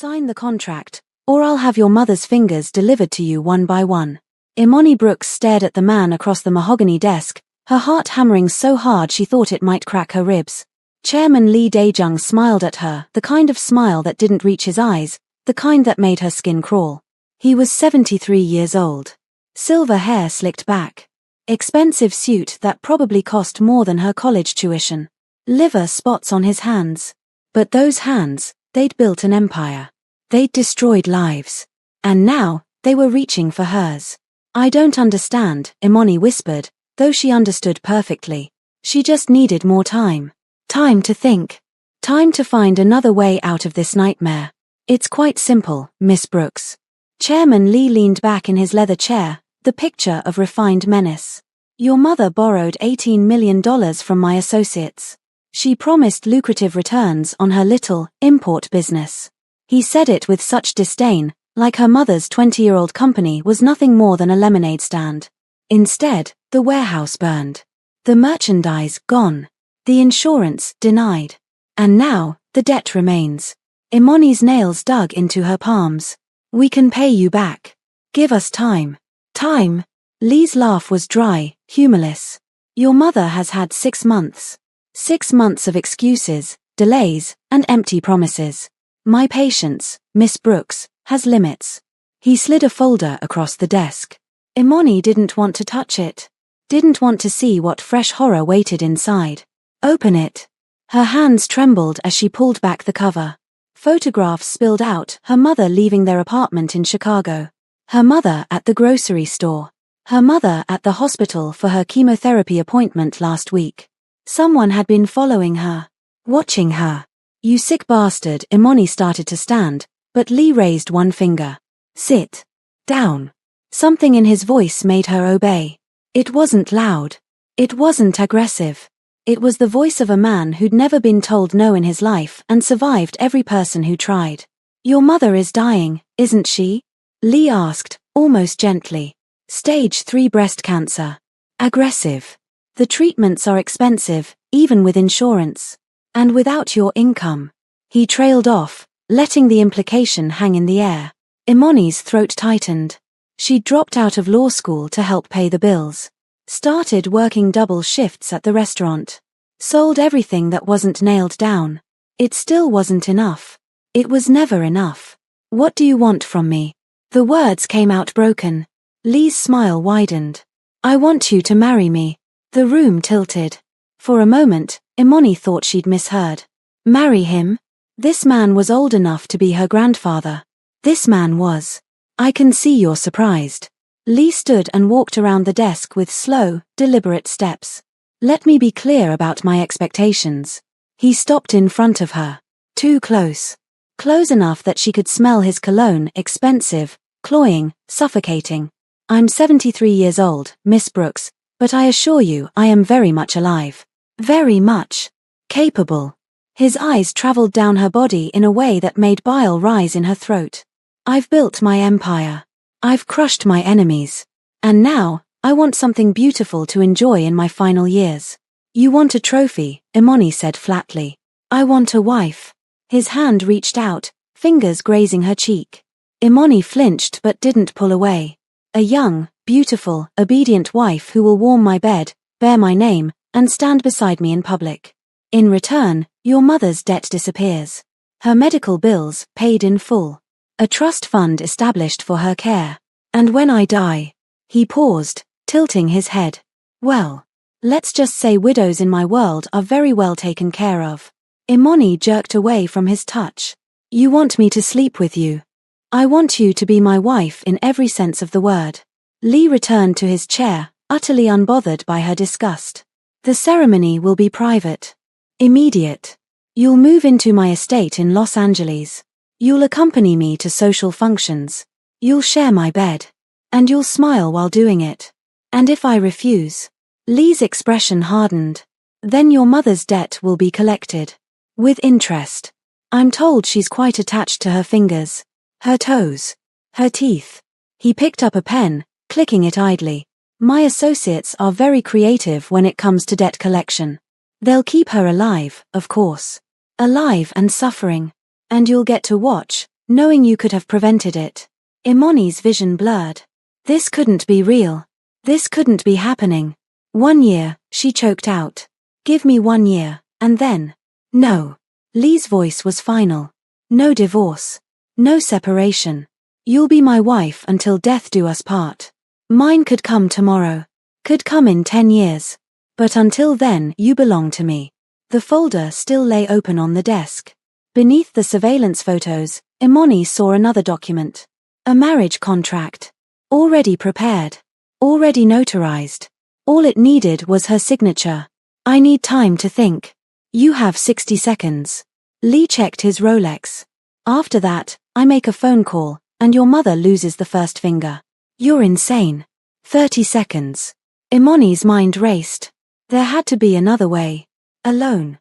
Sign the contract, or I'll have your mother's fingers delivered to you one by one. Imani Brooks stared at the man across the mahogany desk, her heart hammering so hard she thought it might crack her ribs. Chairman Lee Dae-jung smiled at her, the kind of smile that didn't reach his eyes, the kind that made her skin crawl. He was 73 years old. Silver hair slicked back. Expensive suit that probably cost more than her college tuition. Liver spots on his hands. But those hands, they'd built an empire. They'd destroyed lives. And now, they were reaching for hers. I don't understand, Imani whispered, though she understood perfectly. She just needed more time. Time to think. Time to find another way out of this nightmare. It's quite simple, Miss Brooks. Chairman Lee leaned back in his leather chair, the picture of refined menace. Your mother borrowed $18 million from my associates. She promised lucrative returns on her little, import business. He said it with such disdain, like her mother's 20-year-old company was nothing more than a lemonade stand. Instead, the warehouse burned. The merchandise gone. The insurance denied. And now, the debt remains. Imani's nails dug into her palms. We can pay you back. Give us time. Time? Lee's laugh was dry, humorless. Your mother has had 6 months. 6 months of excuses, delays, and empty promises. My patience, Miss Brooks, has limits. He slid a folder across the desk. Imani didn't want to touch it. Didn't want to see what fresh horror waited inside. Open it. Her hands trembled as she pulled back the cover. Photographs spilled out, her mother leaving their apartment in Chicago. Her mother at the grocery store. Her mother at the hospital for her chemotherapy appointment last week. Someone had been following her. Watching her. You sick bastard, Imani started to stand, but Lee raised one finger. Sit. Down. Something in his voice made her obey. It wasn't loud. It wasn't aggressive. It was the voice of a man who'd never been told no in his life and survived every person who tried. Your mother is dying, isn't she? Lee asked, almost gently. Stage 3 breast cancer. Aggressive. The treatments are expensive, even with insurance. And without your income. He trailed off, letting the implication hang in the air. Imani's throat tightened. She dropped out of law school to help pay the bills. Started working double shifts at the restaurant. Sold everything that wasn't nailed down. It still wasn't enough. It was never enough. What do you want from me? The words came out broken. Lee's smile widened. I want you to marry me. The room tilted. For a moment, Imani thought she'd misheard. Marry him? This man was old enough to be her grandfather. This man was. I can see you're surprised. Lee stood and walked around the desk with slow, deliberate steps. Let me be clear about my expectations. He stopped in front of her. Too close. Close enough that she could smell his cologne, expensive, cloying, suffocating. I'm 73 years old, Miss Brooks, but I assure you I am very much alive. Very much. Capable. His eyes traveled down her body in a way that made bile rise in her throat. I've built my empire. I've crushed my enemies. And now, I want something beautiful to enjoy in my final years. You want a trophy, Imani said flatly. I want a wife. His hand reached out, fingers grazing her cheek. Imani flinched but didn't pull away. A young, beautiful, obedient wife who will warm my bed, bear my name, and stand beside me in public. In return, your mother's debt disappears. Her medical bills paid in full. A trust fund established for her care. And when I die. He paused, tilting his head. Well, let's just say widows in my world are very well taken care of. Imani jerked away from his touch. You want me to sleep with you. I want you to be my wife in every sense of the word. Lee returned to his chair, utterly unbothered by her disgust. The ceremony will be private. Immediate. You'll move into my estate in Los Angeles. You'll accompany me to social functions. You'll share my bed. And you'll smile while doing it. And if I refuse? Lee's expression hardened. Then your mother's debt will be collected. With interest. I'm told she's quite attached to her fingers. Her toes. Her teeth. He picked up a pen, clicking it idly. My associates are very creative when it comes to debt collection. They'll keep her alive, of course. Alive and suffering. And you'll get to watch, knowing you could have prevented it. Imani's vision blurred. This couldn't be real. This couldn't be happening. 1 year, she choked out. Give me 1 year, and then. No. Lee's voice was final. No divorce. No separation. You'll be my wife until death do us part. Mine could come tomorrow. Could come in 10 years. But until then, you belong to me. The folder still lay open on the desk. Beneath the surveillance photos, Imani saw another document. A marriage contract. Already prepared. Already notarized. All it needed was her signature. I need time to think. You have 60 seconds. Lee checked his Rolex. After that, I make a phone call, and your mother loses the first finger. You're insane. 30 seconds. Imani's mind raced. There had to be another way. Alone.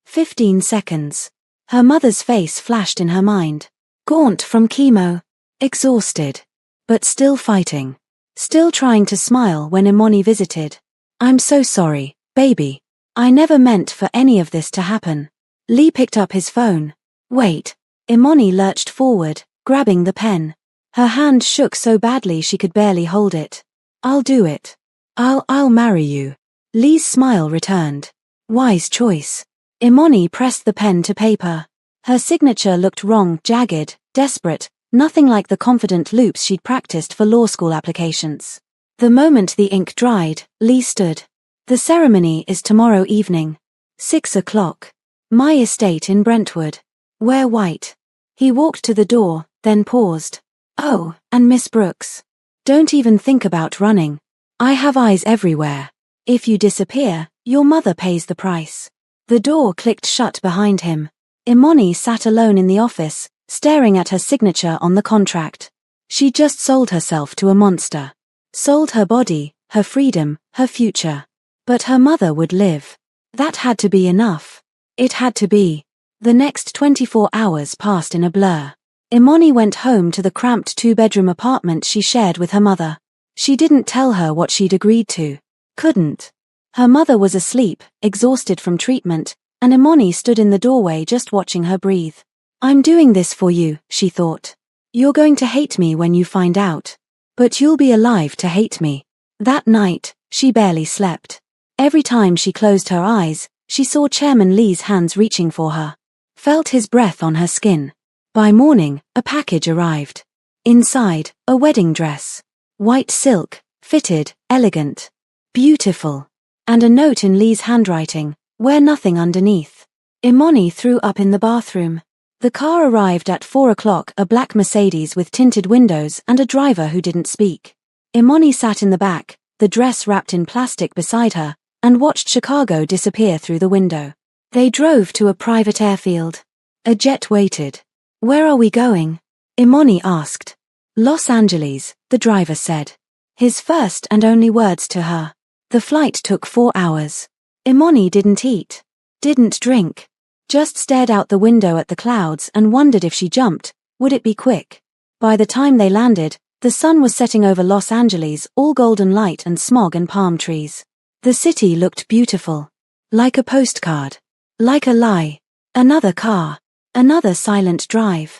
15 seconds. Her mother's face flashed in her mind. Gaunt from chemo. Exhausted. But still fighting. Still trying to smile when Imani visited. I'm so sorry, baby. I never meant for any of this to happen. Lee picked up his phone. Wait. Imani lurched forward, grabbing the pen. Her hand shook so badly she could barely hold it. I'll do it. I'll marry you. Lee's smile returned. Wise choice. Imani pressed the pen to paper. Her signature looked wrong, jagged, desperate, nothing like the confident loops she'd practiced for law school applications. The moment the ink dried, Lee stood. The ceremony is tomorrow evening. 6 o'clock. My estate in Brentwood. Wear white. He walked to the door, then paused. Oh, and Miss Brooks. Don't even think about running. I have eyes everywhere. If you disappear, your mother pays the price. The door clicked shut behind him. Imani sat alone in the office, staring at her signature on the contract. She just sold herself to a monster. Sold her body, her freedom, her future. But her mother would live. That had to be enough. It had to be. The next 24 hours passed in a blur. Imani went home to the cramped 2-bedroom apartment she shared with her mother. She didn't tell her what she'd agreed to. Couldn't. Her mother was asleep, exhausted from treatment, and Imani stood in the doorway just watching her breathe. I'm doing this for you, she thought. You're going to hate me when you find out. But you'll be alive to hate me. That night, she barely slept. Every time she closed her eyes, she saw Chairman Lee's hands reaching for her. Felt his breath on her skin. By morning, a package arrived. Inside, a wedding dress. White silk, fitted, elegant. Beautiful. And a note in Lee's handwriting, wear nothing underneath. Imani threw up in the bathroom. The car arrived at 4 o'clock, a black Mercedes with tinted windows and a driver who didn't speak. Imani sat in the back, the dress wrapped in plastic beside her, and watched Chicago disappear through the window. They drove to a private airfield. A jet waited. Where are we going? Imani asked. Los Angeles, the driver said. His first and only words to her. The flight took 4 hours. Imani didn't eat. Didn't drink. Just stared out the window at the clouds and wondered if she jumped, would it be quick? By the time they landed, the sun was setting over Los Angeles, all golden light and smog and palm trees. The city looked beautiful. Like a postcard. Like a lie. Another car. Another silent drive.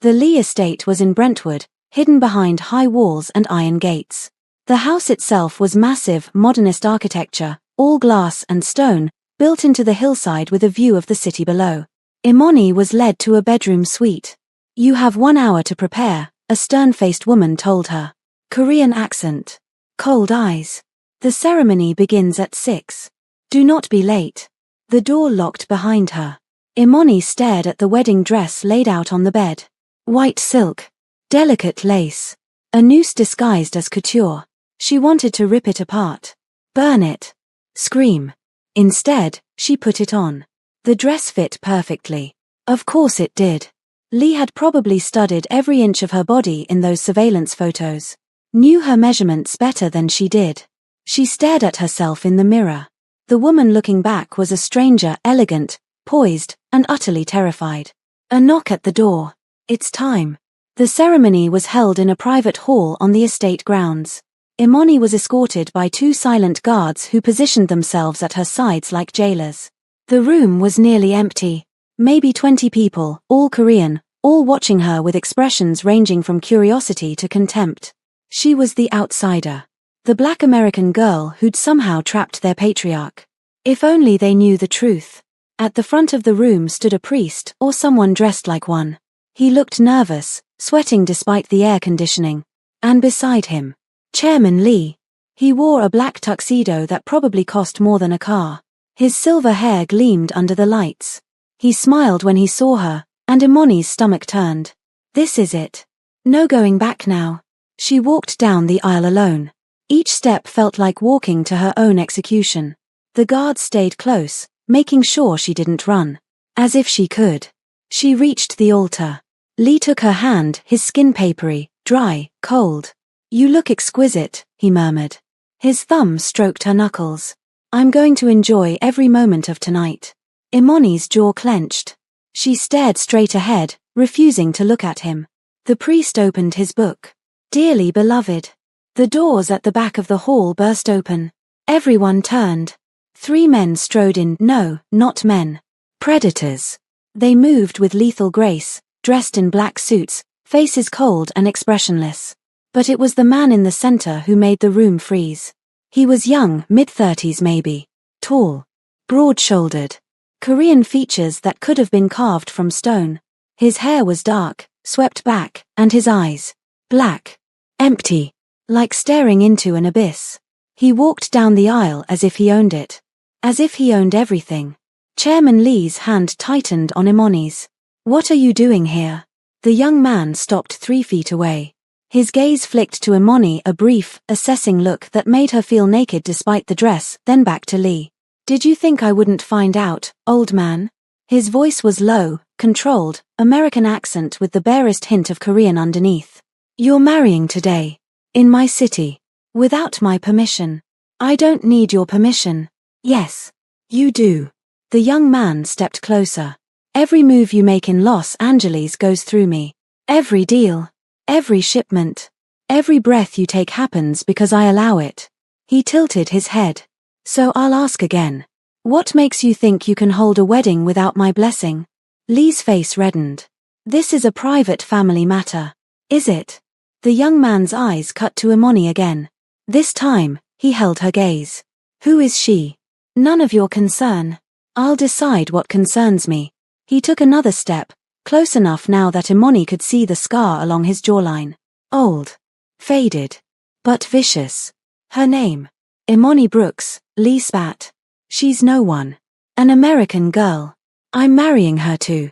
The Lee estate was in Brentwood, hidden behind high walls and iron gates. The house itself was massive, modernist architecture, all glass and stone, built into the hillside with a view of the city below. Imani was led to a bedroom suite. You have 1 hour to prepare, a stern-faced woman told her. Korean accent. Cold eyes. The ceremony begins at 6. Do not be late. The door locked behind her. Imani stared at the wedding dress laid out on the bed. White silk. Delicate lace. A noose disguised as couture. She wanted to rip it apart. Burn it. Scream. Instead, she put it on. The dress fit perfectly. Of course it did. Lee had probably studied every inch of her body in those surveillance photos. Knew her measurements better than she did. She stared at herself in the mirror. The woman looking back was a stranger, elegant, poised, and utterly terrified. A knock at the door. It's time. The ceremony was held in a private hall on the estate grounds. Imani was escorted by 2 silent guards who positioned themselves at her sides like jailers. The room was nearly empty. Maybe 20 people, all Korean, all watching her with expressions ranging from curiosity to contempt. She was the outsider. The black American girl who'd somehow trapped their patriarch. If only they knew the truth. At the front of the room stood a priest or someone dressed like one. He looked nervous, sweating despite the air conditioning. And beside him, Chairman Lee. He wore a black tuxedo that probably cost more than a car. His silver hair gleamed under the lights. He smiled when he saw her, and Imani's stomach turned. This is it. No going back now. She walked down the aisle alone. Each step felt like walking to her own execution. The guards stayed close, making sure she didn't run. As if she could. She reached the altar. Lee took her hand, his skin papery, dry, cold. You look exquisite, he murmured. His thumb stroked her knuckles. I'm going to enjoy every moment of tonight. Imani's jaw clenched. She stared straight ahead, refusing to look at him. The priest opened his book. Dearly beloved. The doors at the back of the hall burst open. Everyone turned. 3 men strode in. No, not men. Predators. They moved with lethal grace, dressed in black suits, faces cold and expressionless. But it was the man in the center who made the room freeze. He was young, mid-30s maybe. Tall. Broad-shouldered. Korean features that could have been carved from stone. His hair was dark, swept back, and his eyes. Black. Empty. Like staring into an abyss. He walked down the aisle as if he owned it. As if he owned everything. Chairman Lee's hand tightened on Imani's. What are you doing here? The young man stopped 3 feet away. His gaze flicked to Imani, a brief, assessing look that made her feel naked despite the dress, then back to Lee. Did you think I wouldn't find out, old man? His voice was low, controlled, American accent with the barest hint of Korean underneath. You're marrying today. In my city. Without my permission. I don't need your permission. Yes. You do. The young man stepped closer. Every move you make in Los Angeles goes through me. Every deal. Every shipment. Every breath you take happens because I allow it. He tilted his head. So I'll ask again. What makes you think you can hold a wedding without my blessing? Lee's face reddened. This is a private family matter. Is it? The young man's eyes cut to Imani again. This time, he held her gaze. Who is she? None of your concern. I'll decide what concerns me. He took another step, close enough now that Imani could see the scar along his jawline. Old. Faded. But vicious. Her name. Imani Brooks, Lee spat. She's no one. An American girl. I'm marrying her to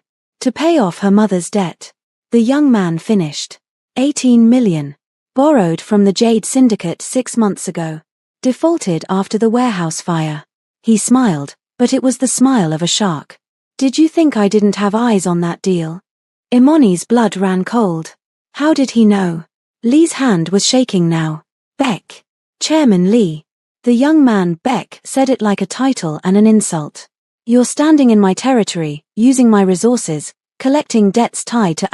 pay off her mother's debt. The young man finished. 18 million. Borrowed from the Jade Syndicate 6 months ago. Defaulted after the warehouse fire. He smiled, but it was the smile of a shark. Did you think I didn't have eyes on that deal? Imani's blood ran cold. How did he know? Lee's hand was shaking now. Beck. Chairman Lee. The young man, Beck, said it like a title and an insult. You're standing in my territory, using my resources, collecting debts tied to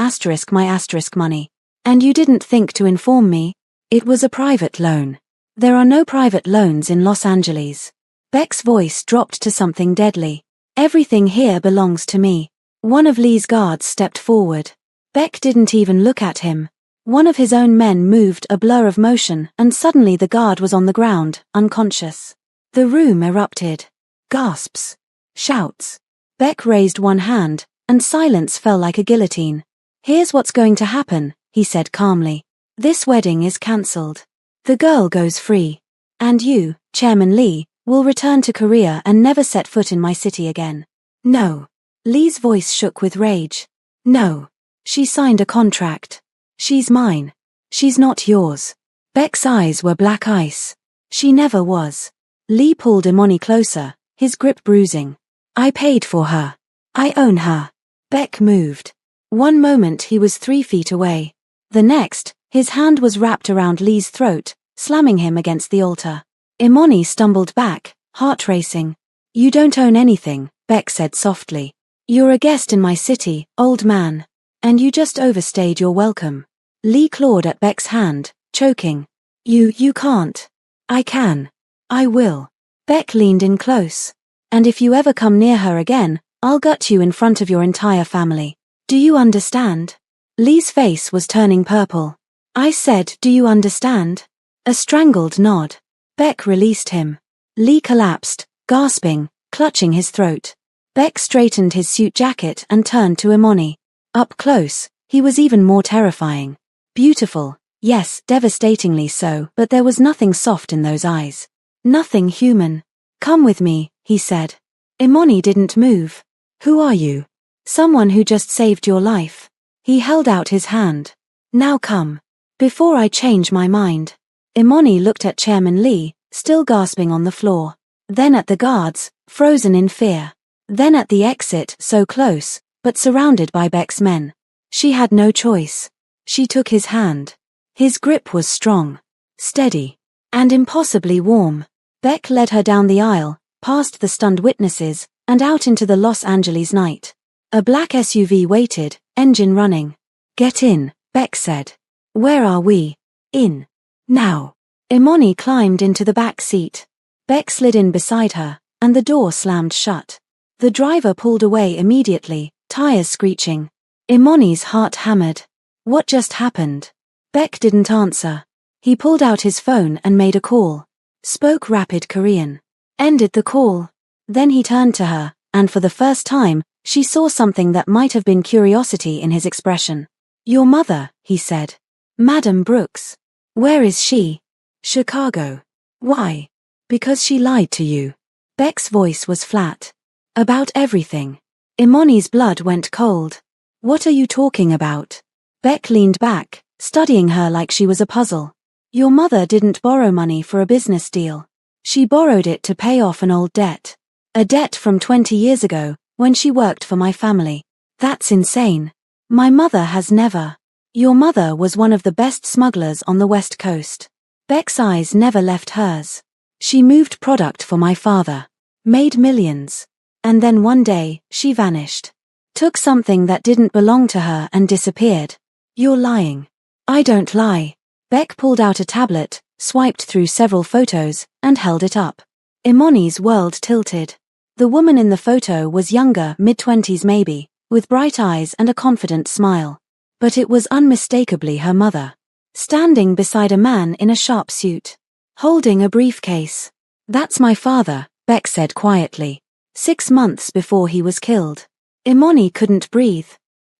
my asterisk money. And you didn't think to inform me? It was a private loan. There are no private loans in Los Angeles. Beck's voice dropped to something deadly. Everything here belongs to me. One of Lee's guards stepped forward. Beck didn't even look at him. One of his own men moved, a blur of motion, and suddenly the guard was on the ground, unconscious. The room erupted. Gasps. Shouts. Beck raised one hand, and silence fell like a guillotine. Here's what's going to happen, he said calmly. This wedding is cancelled. The girl goes free. And you, Chairman Lee, will return to Korea and never set foot in my city again. No. Lee's voice shook with rage. No. She signed a contract. She's mine. She's not yours. Beck's eyes were black ice. She never was. Lee pulled Imani closer, his grip bruising. I paid for her. I own her. Beck moved. One moment he was 3 feet away. The next, his hand was wrapped around Lee's throat, slamming him against the altar. Imani stumbled back, heart racing. You don't own anything, Beck said softly. You're a guest in my city, old man. And you just overstayed your welcome. Lee clawed at Beck's hand, choking. You can't. I can. I will. Beck leaned in close. And if you ever come near her again, I'll gut you in front of your entire family. Do you understand? Lee's face was turning purple. I said, do you understand? A strangled nod. Beck released him. Lee collapsed, gasping, clutching his throat. Beck straightened his suit jacket and turned to Imani. Up close, he was even more terrifying. Beautiful, yes, devastatingly so, but there was nothing soft in those eyes. Nothing human. Come with me, he said. Imani didn't move. Who are you? Someone who just saved your life. He held out his hand. Now come. Before I change my mind. Imani looked at Chairman Lee, still gasping on the floor. Then at the guards, frozen in fear. Then at the exit, so close, but surrounded by Beck's men. She had no choice. She took his hand. His grip was strong, steady, and impossibly warm. Beck led her down the aisle, past the stunned witnesses, and out into the Los Angeles night. A black SUV waited, engine running. Get in, Beck said. Where are we? In. Now. Imani climbed into the back seat. Beck slid in beside her, and the door slammed shut. The driver pulled away immediately, tires screeching. Imani's heart hammered. What just happened? Beck didn't answer. He pulled out his phone and made a call. Spoke rapid Korean. Ended the call. Then he turned to her, and for the first time, she saw something that might have been curiosity in his expression. Your mother, he said. Madam Brooks. Where is she? Chicago. Why? Because she lied to you. Beck's voice was flat. About everything. Imani's blood went cold. What are you talking about? Beck leaned back, studying her like she was a puzzle. Your mother didn't borrow money for a business deal. She borrowed it to pay off an old debt. A debt from 20 years ago, when she worked for my family. That's insane. My mother has never. Your mother was one of the best smugglers on the West Coast. Beck's eyes never left hers. She moved product for my father. Made millions. And then one day, she vanished. Took something that didn't belong to her and disappeared. You're lying. I don't lie. Beck pulled out a tablet, swiped through several photos, and held it up. Imani's world tilted. The woman in the photo was younger, mid-20s maybe, with bright eyes and a confident smile. But it was unmistakably her mother. Standing beside a man in a sharp suit. Holding a briefcase. That's my father, Beck said quietly. 6 months before he was killed. Imani couldn't breathe.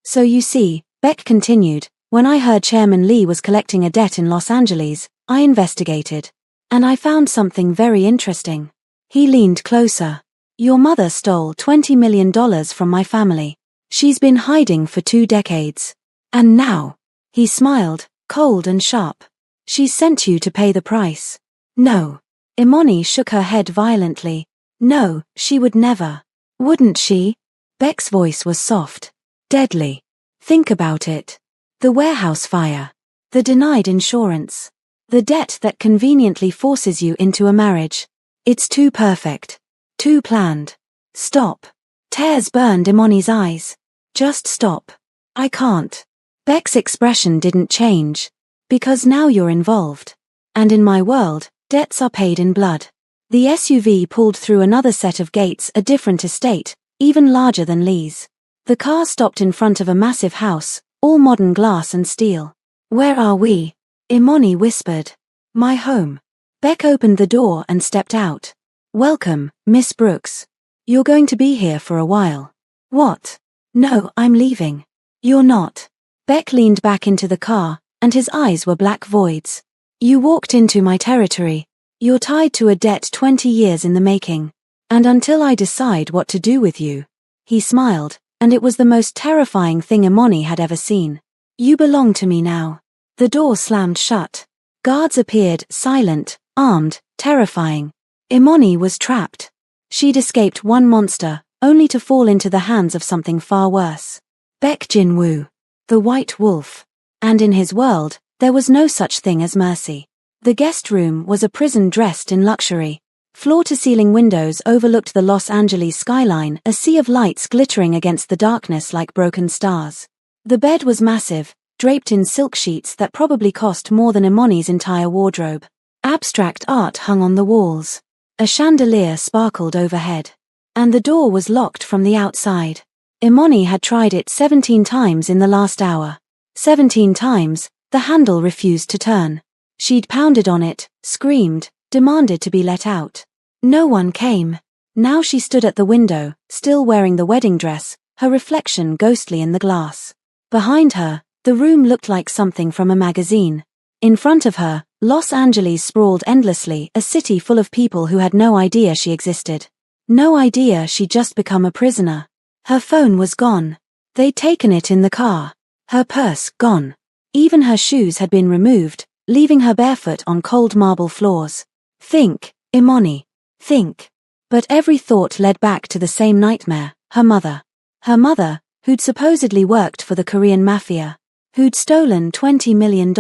So you see, Beck continued, when I heard Chairman Lee was collecting a debt in Los Angeles, I investigated. And I found something very interesting. He leaned closer. Your mother stole $20 million from my family. She's been hiding for 2 decades. And now, he smiled, cold and sharp. She sent you to pay the price. No. Imani shook her head violently. No, she would never. Wouldn't she? Beck's voice was soft. Deadly. Think about it. The warehouse fire. The denied insurance. The debt that conveniently forces you into a marriage. It's too perfect. Too planned. Stop. Tears burned Imani's eyes. Just stop. I can't. Beck's expression didn't change. Because now you're involved. And in my world, debts are paid in blood. The SUV pulled through another set of gates, a different estate, even larger than Lee's. The car stopped in front of a massive house, all modern glass and steel. Where are we? Imani whispered. My home. Beck opened the door and stepped out. Welcome, Miss Brooks. You're going to be here for a while. What? No, I'm leaving. You're not. Beck leaned back into the car, and his eyes were black voids. You walked into my territory. You're tied to a debt 20 years in the making. And until I decide what to do with you. He smiled, and it was the most terrifying thing Imani had ever seen. You belong to me now. The door slammed shut. Guards appeared, silent, armed, terrifying. Imani was trapped. She'd escaped one monster, only to fall into the hands of something far worse. Baek Jin-woo. The White Wolf. And in his world, there was no such thing as mercy. The guest room was a prison dressed in luxury. Floor-to-ceiling windows overlooked the Los Angeles skyline, a sea of lights glittering against the darkness like broken stars. The bed was massive, draped in silk sheets that probably cost more than Imani's entire wardrobe. Abstract art hung on the walls. A chandelier sparkled overhead. And the door was locked from the outside. Imoni had tried it 17 times in the last hour. 17 times, the handle refused to turn. She'd pounded on it, screamed, demanded to be let out. No one came. Now she stood at the window, still wearing the wedding dress, her reflection ghostly in the glass. Behind her, the room looked like something from a magazine. In front of her, Los Angeles sprawled endlessly, a city full of people who had no idea she existed. No idea she'd just become a prisoner. Her phone was gone. They'd taken it in the car. Her purse gone. Even her shoes had been removed, leaving her barefoot on cold marble floors. Think, Imoni. Think. But every thought led back to the same nightmare, her mother. Her mother, who'd supposedly worked for the Korean Mafia. Who'd stolen $20 million.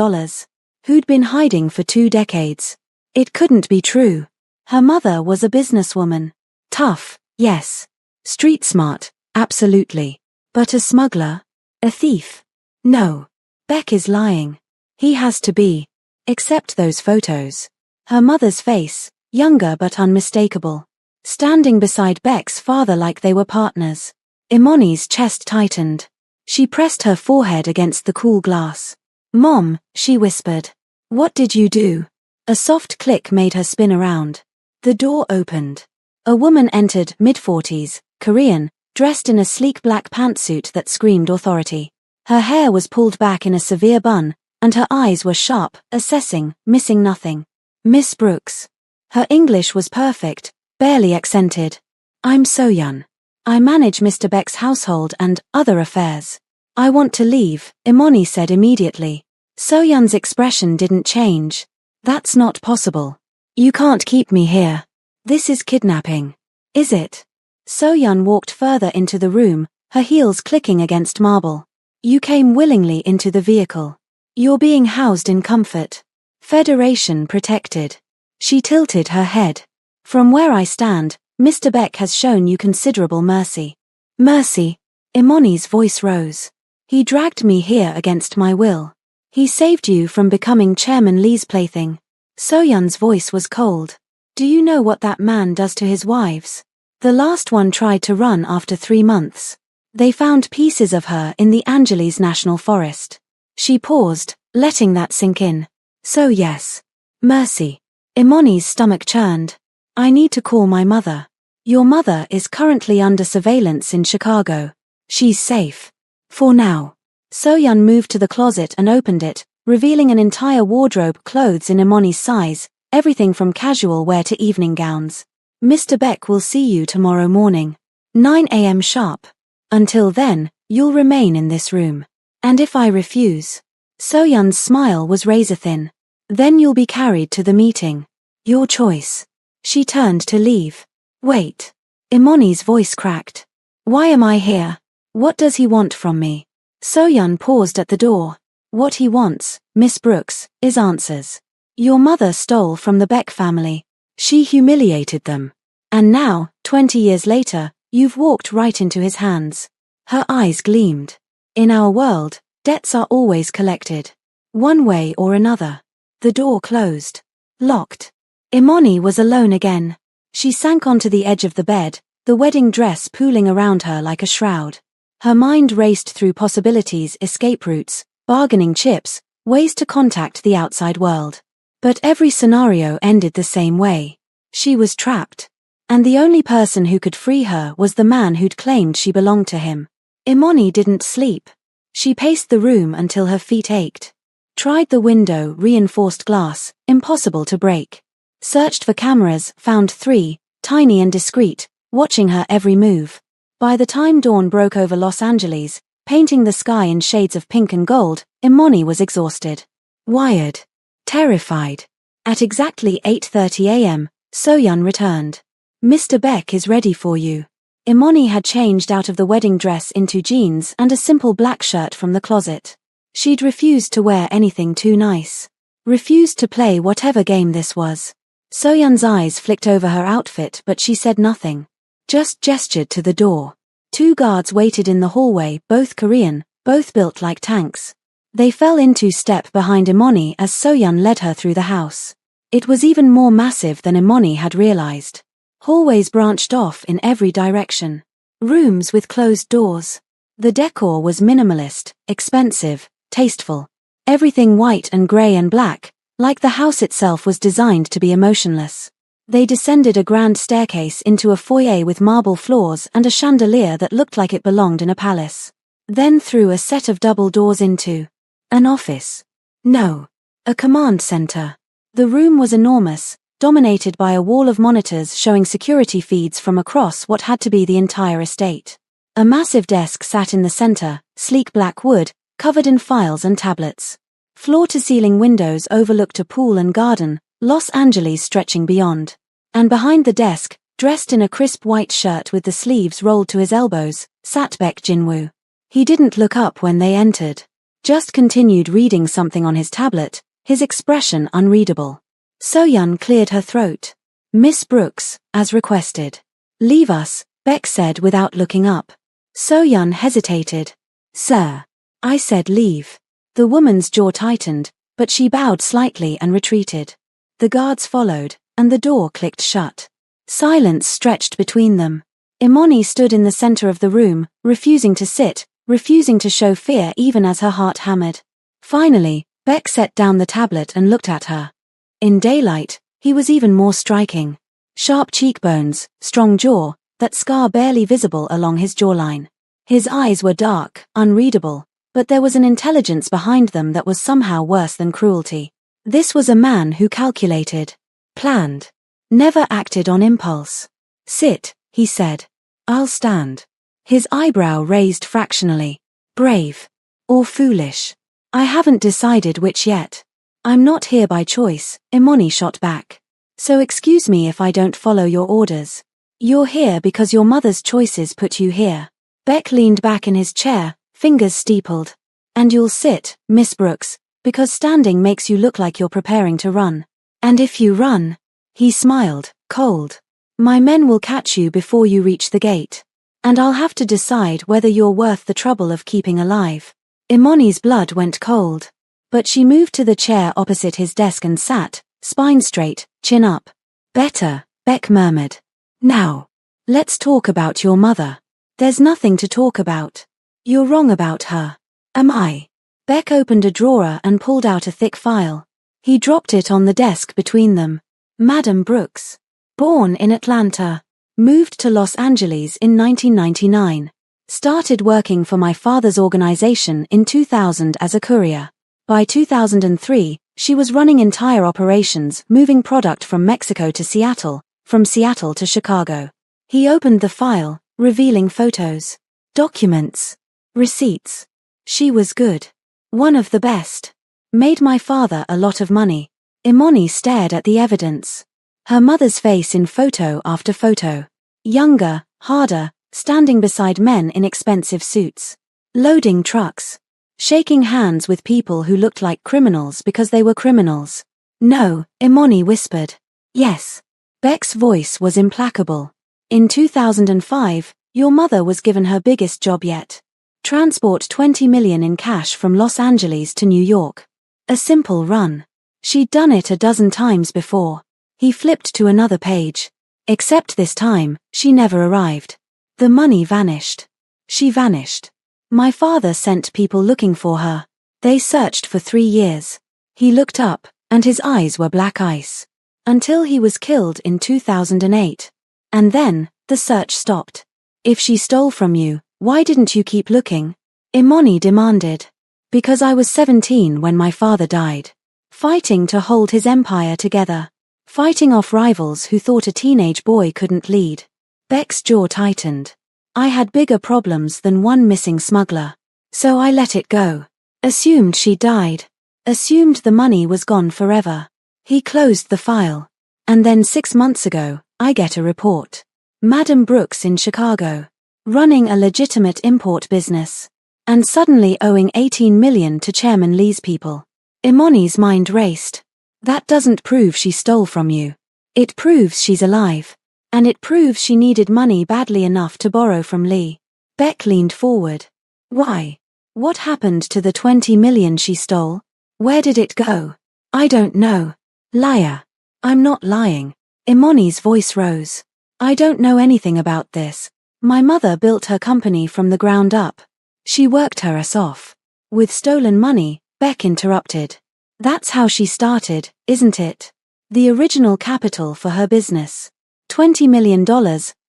Who'd been hiding for 2 decades. It couldn't be true. Her mother was a businesswoman. Tough, yes. Street smart, absolutely. But a smuggler? A thief? No. Beck is lying. He has to be. Except those photos. Her mother's face, younger but unmistakable. Standing beside Beck's father like they were partners. Imoni's chest tightened. She pressed her forehead against the cool glass. "Mom," she whispered. "What did you do?" A soft click made her spin around. The door opened. A woman entered, mid-40s, Korean, dressed in a sleek black pantsuit that screamed authority. Her hair was pulled back in a severe bun, and her eyes were sharp, assessing, missing nothing. "Miss Brooks." Her English was perfect, barely accented. "I'm Soyeon. I manage Mr. Beck's household and other affairs. I want to leave," Imoni said immediately. Soyeon's expression didn't change. "That's not possible. You can't keep me here. This is kidnapping. Is it?" Soyeon walked further into the room, her heels clicking against marble. "You came willingly into the vehicle. You're being housed in comfort. Federation protected." She tilted her head. "From where I stand, Mr. Beck has shown you considerable mercy." "Mercy?" Imoni's voice rose. "He dragged me here against my will. He saved you from becoming Chairman Lee's plaything." Soyeon's voice was cold. "Do you know what that man does to his wives? The last one tried to run after 3 months. They found pieces of her in the Angeles National Forest." She paused, letting that sink in. "So yes. Mercy." Imoni's stomach churned. "I need to call my mother. Your mother is currently under surveillance in Chicago. She's safe. For now." Soyeon moved to the closet and opened it, revealing an entire wardrobe, clothes in Imoni's size, everything from casual wear to evening gowns. "Mr. Beck will see you tomorrow morning. 9 a.m. sharp. Until then, you'll remain in this room. And if I refuse?" Soyeon's smile was razor-thin. "Then you'll be carried to the meeting. Your choice." She turned to leave. "Wait." Imoni's voice cracked. "Why am I here? What does he want from me?" Soyeon paused at the door. "What he wants, Miss Brooks, is answers. Your mother stole from the Beck family. She humiliated them. And now, 20 years later, you've walked right into his hands." Her eyes gleamed. "In our world, debts are always collected. One way or another." The door closed. Locked. Imoni was alone again. She sank onto the edge of the bed, the wedding dress pooling around her like a shroud. Her mind raced through possibilities, escape routes, bargaining chips, ways to contact the outside world. But every scenario ended the same way. She was trapped. And the only person who could free her was the man who'd claimed she belonged to him. Imoni didn't sleep. She paced the room until her feet ached. Tried the window, reinforced glass, impossible to break. Searched for cameras, found 3, tiny and discreet, watching her every move. By the time dawn broke over Los Angeles, painting the sky in shades of pink and gold, Imoni was exhausted. Wired. Terrified. At exactly 8:30 a.m., Soyeon returned. "Mr. Beck is ready for you." Imoni had changed out of the wedding dress into jeans and a simple black shirt from the closet. She'd refused to wear anything too nice. Refused to play whatever game this was. Soyeon's eyes flicked over her outfit, but she said nothing. Just gestured to the door. 2 guards waited in the hallway, both Korean, both built like tanks. They fell into step behind Imoni as Soyeon led her through the house. It was even more massive than Imoni had realized. Hallways branched off in every direction. Rooms with closed doors. The decor was minimalist, expensive, tasteful. Everything white and grey and black, like the house itself was designed to be emotionless. They descended a grand staircase into a foyer with marble floors and a chandelier that looked like it belonged in a palace. Then through a set of double doors into an office. No, a command center. The room was enormous, dominated by a wall of monitors showing security feeds from across what had to be the entire estate. A massive desk sat in the center, sleek black wood, covered in files and tablets. Floor-to-ceiling windows overlooked a pool and garden, Los Angeles stretching beyond. And behind the desk, dressed in a crisp white shirt with the sleeves rolled to his elbows, sat Baek Jinwoo. He didn't look up when they entered. Just continued reading something on his tablet, his expression unreadable. So-yeon cleared her throat. "Miss Brooks, as requested." "Leave us," Baek said without looking up. So-yeon hesitated. "Sir." "I said leave." The woman's jaw tightened, but she bowed slightly and retreated. The guards followed, and the door clicked shut. Silence stretched between them. Imoni stood in the center of the room, refusing to sit, refusing to show fear even as her heart hammered. Finally, Baek set down the tablet and looked at her. In daylight, he was even more striking. Sharp cheekbones, strong jaw, that scar barely visible along his jawline. His eyes were dark, unreadable, but there was an intelligence behind them that was somehow worse than cruelty. This was a man who calculated, planned, never acted on impulse. "Sit," he said. "I'll stand." His eyebrow raised fractionally. "Brave. Or foolish? I haven't decided which yet." "I'm not here by choice," Imoni shot back. "So excuse me if I don't follow your orders. You're here because your mother's choices put you here." Baek leaned back in his chair, fingers steepled. "And you'll sit, Miss Brooks, because standing makes you look like you're preparing to run. And if you run," he smiled, cold, "my men will catch you before you reach the gate. And I'll have to decide whether you're worth the trouble of keeping alive." Imoni's blood went cold. But she moved to the chair opposite his desk and sat, spine straight, chin up. "Better," Baek murmured. "Now, let's talk about your mother." "There's nothing to talk about. You're wrong about her." "Am I?" Baek opened a drawer and pulled out a thick file. He dropped it on the desk between them. "Madam Brooks. Born in Atlanta. Moved to Los Angeles in 1999. Started working for my father's organization in 2000 as a courier. By 2003, she was running entire operations moving product from Mexico to Seattle, from Seattle to Chicago." He opened the file, revealing photos, documents, receipts. "She was good. One of the best. Made my father a lot of money." Imoni stared at the evidence. Her mother's face in photo after photo. Younger, harder, standing beside men in expensive suits. Loading trucks. Shaking hands with people who looked like criminals because they were criminals. "No," Imoni whispered. "Yes." Baek's voice was implacable. "In 2005, your mother was given her biggest job yet. Transport 20 million in cash from Los Angeles to New York. A simple run. She'd done it a dozen times before." He flipped to another page. "Except this time, she never arrived. The money vanished. She vanished. My father sent people looking for her. They searched for 3 years. He looked up, and his eyes were black ice. Until he was killed in 2008. And then, the search stopped. If she stole from you, why didn't you keep looking?" Imoni demanded. "Because I was 17 when my father died. Fighting to hold his empire together. Fighting off rivals who thought a teenage boy couldn't lead." Baek's jaw tightened. "I had bigger problems than one missing smuggler. So I let it go. Assumed she died. Assumed the money was gone forever." He closed the file. "And then 6 months ago, I get a report. Madam Brooks in Chicago. Running a legitimate import business. And suddenly owing 18 million to Chairman Lee's people." Imoni's mind raced. "That doesn't prove she stole from you. It proves she's alive. And it proves she needed money badly enough to borrow from Lee." Baek leaned forward. "Why? What happened to the 20 million she stole? Where did it go?" "I don't know." "Liar." "I'm not lying." Imoni's voice rose. "I don't know anything about this. My mother built her company from the ground up. She worked her ass off. With stolen money, Beck interrupted. That's how she started, isn't it? The original capital for her business. $20 million,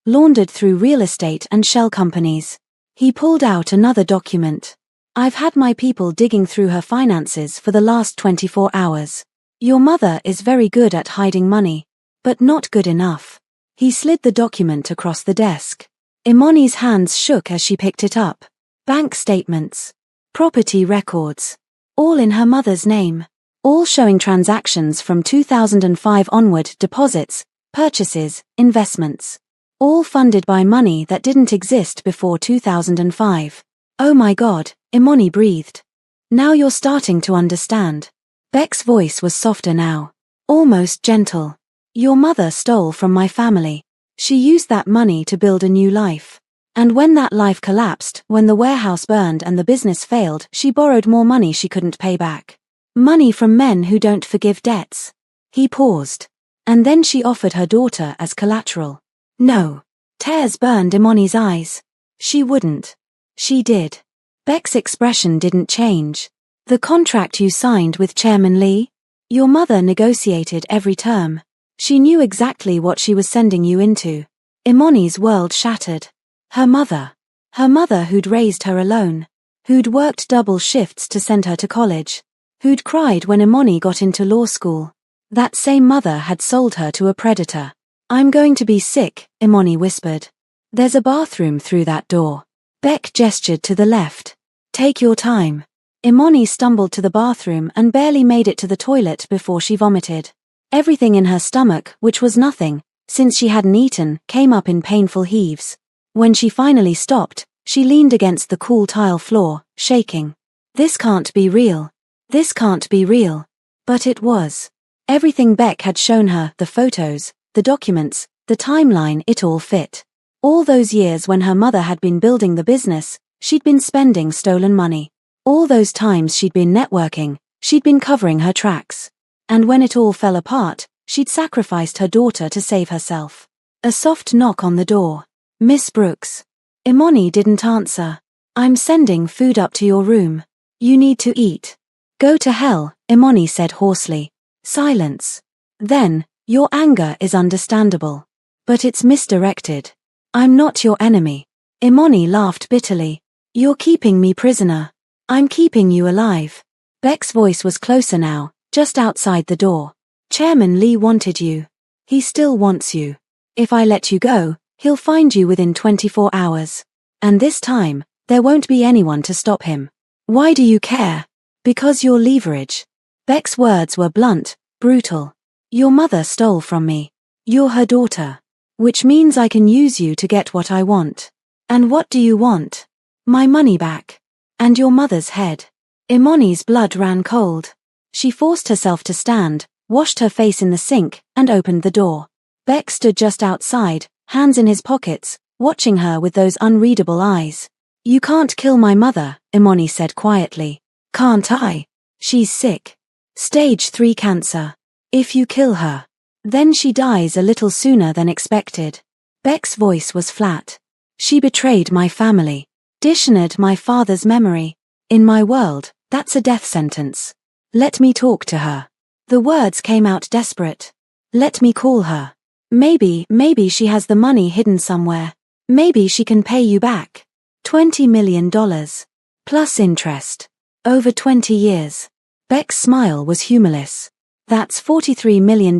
laundered through real estate and shell companies. He pulled out another document. I've had my people digging through her finances for the last 24 hours. Your mother is very good at hiding money, but not good enough. He slid the document across the desk. Imani's hands shook as she picked it up. Bank statements. Property records. All in her mother's name. All showing transactions from 2005 onward, deposits, purchases, investments. All funded by money that didn't exist before 2005. Oh my God, Imani breathed. Now you're starting to understand. Beck's voice was softer now. Almost gentle. Your mother stole from my family. She used that money to build a new life. And when that life collapsed, when the warehouse burned and the business failed, she borrowed more money she couldn't pay back. Money from men who don't forgive debts. He paused. And then she offered her daughter as collateral. No. Tears burned Imani's eyes. She wouldn't. She did. Beck's expression didn't change. The contract you signed with Chairman Lee? Your mother negotiated every term. She knew exactly what she was sending you into. Imani's world shattered. Her mother. Her mother who'd raised her alone. Who'd worked double shifts to send her to college. Who'd cried when Imani got into law school. That same mother had sold her to a predator. I'm going to be sick, Imani whispered. There's a bathroom through that door. Beck gestured to the left. Take your time. Imani stumbled to the bathroom and barely made it to the toilet before she vomited. Everything in her stomach, which was nothing, since she hadn't eaten, came up in painful heaves. When she finally stopped, she leaned against the cool tile floor, shaking. This can't be real. This can't be real. But it was. Everything Beck had shown her, the photos, the documents, the timeline, it all fit. All those years when her mother had been building the business, she'd been spending stolen money. All those times she'd been networking, she'd been covering her tracks. And when it all fell apart, she'd sacrificed her daughter to save herself. A soft knock on the door. Miss Brooks. Imani didn't answer. I'm sending food up to your room. You need to eat. Go to hell, Imani said hoarsely. Silence. Then, your anger is understandable. But it's misdirected. I'm not your enemy. Imani laughed bitterly. You're keeping me prisoner. I'm keeping you alive. Beck's voice was closer now, just outside the door. Chairman Lee wanted you. He still wants you. If I let you go, he'll find you within 24 hours. And this time, there won't be anyone to stop him. Why do you care? Because you're leverage. Beck's words were blunt, brutal. Your mother stole from me. You're her daughter. Which means I can use you to get what I want. And what do you want? My money back. And your mother's head. Imani's blood ran cold. She forced herself to stand, washed her face in the sink, and opened the door. Beck stood just outside, hands in his pockets, watching her with those unreadable eyes. You can't kill my mother, Imani said quietly. Can't I? She's sick. Stage 3 cancer. If you kill her, then she dies a little sooner than expected. Beck's voice was flat. She betrayed my family. Dishonored my father's memory. In my world, that's a death sentence. Let me talk to her. The words came out desperate. Let me call her. Maybe she has the money hidden somewhere. Maybe she can pay you back. $20 million. Plus interest. Over 20 years. Beck's smile was humorless. That's $43 million,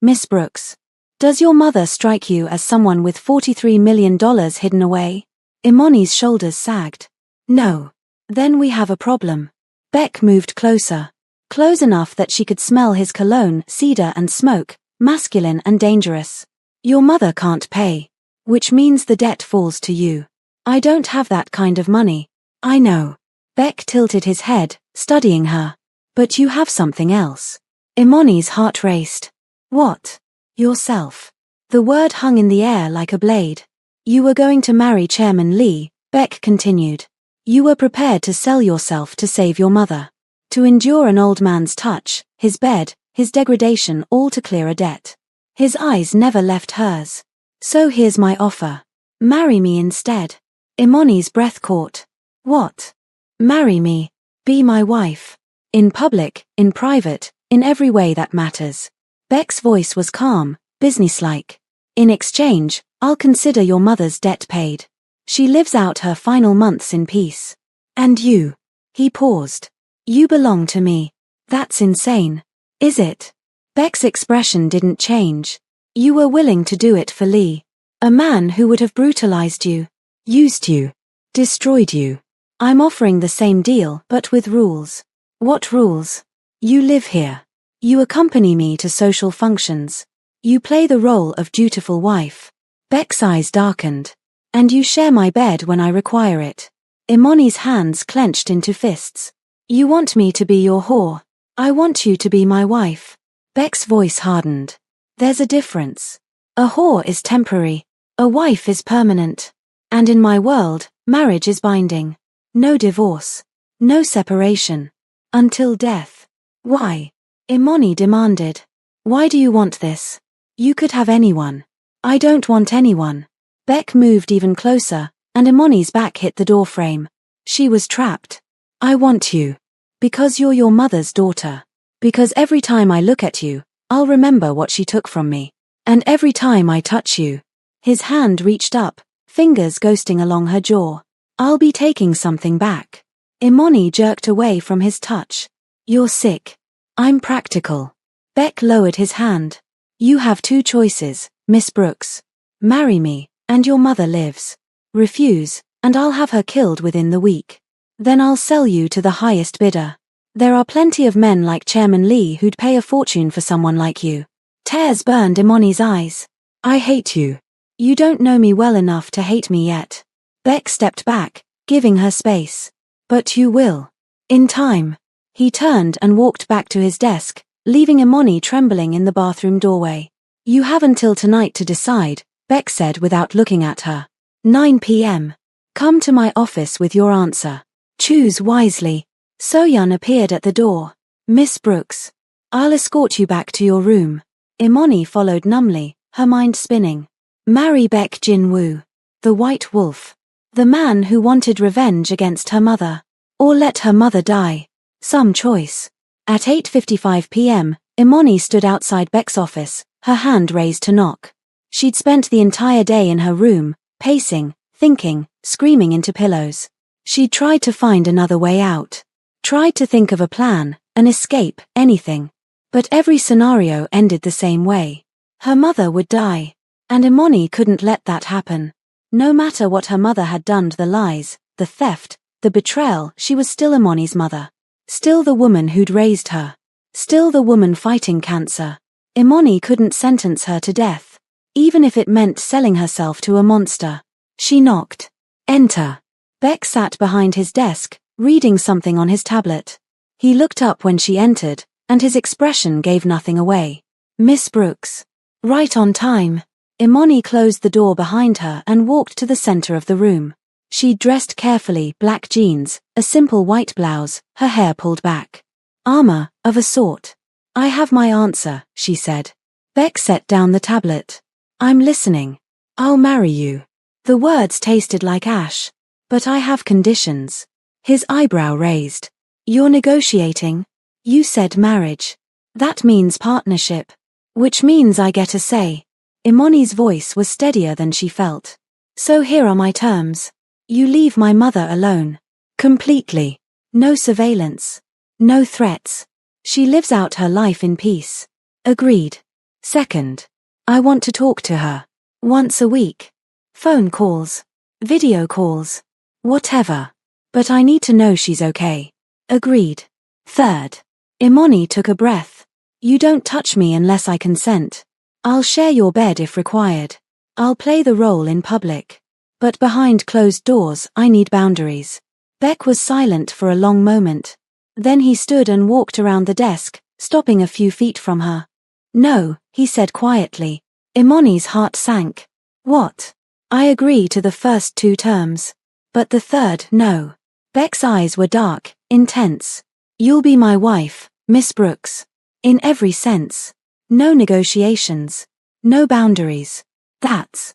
Miss Brooks. Does your mother strike you as someone with $43 million hidden away? Imani's shoulders sagged. No. Then we have a problem. Beck moved closer. Close enough that she could smell his cologne, cedar and smoke, masculine and dangerous. Your mother can't pay. Which means the debt falls to you. I don't have that kind of money. I know. Beck tilted his head, studying her. But you have something else. Imani's heart raced. What? Yourself. The word hung in the air like a blade. You were going to marry Chairman Lee, Beck continued. You were prepared to sell yourself to save your mother. To endure an old man's touch, his bed, his degradation, all to clear a debt. His eyes never left hers. So here's my offer. Marry me instead. Imani's breath caught. What? Marry me. Be my wife. In public, in private, in every way that matters. Beck's voice was calm, businesslike. In exchange, I'll consider your mother's debt paid. She lives out her final months in peace. And you? He paused. You belong to me. That's insane. Is it? Beck's expression didn't change. You were willing to do it for Lee. A man who would have brutalized you, used you, destroyed you. I'm offering the same deal, but with rules. What rules? You live here. You accompany me to social functions. You play the role of dutiful wife. Beck's eyes darkened. And you share my bed when I require it. Imani's hands clenched into fists. You want me to be your whore. I want you to be my wife. Beck's voice hardened. There's a difference. A whore is temporary. A wife is permanent. And in my world, marriage is binding. No divorce. No separation. Until death. Why? Imani demanded. Why do you want this? You could have anyone. I don't want anyone. Beck moved even closer, and Imani's back hit the doorframe. She was trapped. I want you. Because you're your mother's daughter. Because every time I look at you, I'll remember what she took from me. And every time I touch you. His hand reached up, fingers ghosting along her jaw. I'll be taking something back. Imani jerked away from his touch. You're sick. I'm practical. Beck lowered his hand. You have two choices, Miss Brooks. Marry me, and your mother lives. Refuse, and I'll have her killed within the week. Then I'll sell you to the highest bidder. There are plenty of men like Chairman Lee who'd pay a fortune for someone like you. Tears burned Imani's eyes. I hate you. You don't know me well enough to hate me yet. Beck stepped back, giving her space. But you will. In time. He turned and walked back to his desk, leaving Imani trembling in the bathroom doorway. You have until tonight to decide, Beck said without looking at her. 9 p.m. Come to my office with your answer. Choose wisely. Soyeon appeared at the door. Miss Brooks. I'll escort you back to your room. Imani followed numbly, her mind spinning. Marry Beck Jin-woo. The White Wolf. The man who wanted revenge against her mother. Or let her mother die. Some choice. At 8:55 p.m., Imani stood outside Beck's office, her hand raised to knock. She'd spent the entire day in her room, pacing, thinking, screaming into pillows. She'd tried to find another way out. Tried to think of a plan, an escape, anything. But every scenario ended the same way. Her mother would die. And Imani couldn't let that happen. No matter what her mother had done, the lies, the theft, the betrayal, she was still Imani's mother. Still the woman who'd raised her. Still the woman fighting cancer. Imani couldn't sentence her to death. Even if it meant selling herself to a monster. She knocked. Enter. Beck sat behind his desk, reading something on his tablet. He looked up when she entered, and his expression gave nothing away. Miss Brooks. Right on time. Imani closed the door behind her and walked to the center of the room. She dressed carefully, black jeans, a simple white blouse, her hair pulled back. Armor, of a sort. I have my answer, she said. Beck set down the tablet. I'm listening. I'll marry you. The words tasted like ash. But I have conditions. His eyebrow raised. You're negotiating? You said marriage. That means partnership. Which means I get a say. Imani's voice was steadier than she felt. So here are my terms. You leave my mother alone. Completely. No surveillance. No threats. She lives out her life in peace. Agreed. Second. I want to talk to her. Once a week. Phone calls. Video calls. Whatever. But I need to know she's okay. Agreed. Third. Imani took a breath. You don't touch me unless I consent. I'll share your bed if required. I'll play the role in public. But behind closed doors, I need boundaries. Beck was silent for a long moment. Then he stood and walked around the desk, stopping a few feet from her. No, he said quietly. Imani's heart sank. What? I agree to the first two terms. But the third, no. Beck's eyes were dark, intense. You'll be my wife, Miss Brooks. In every sense. No negotiations. No boundaries. That's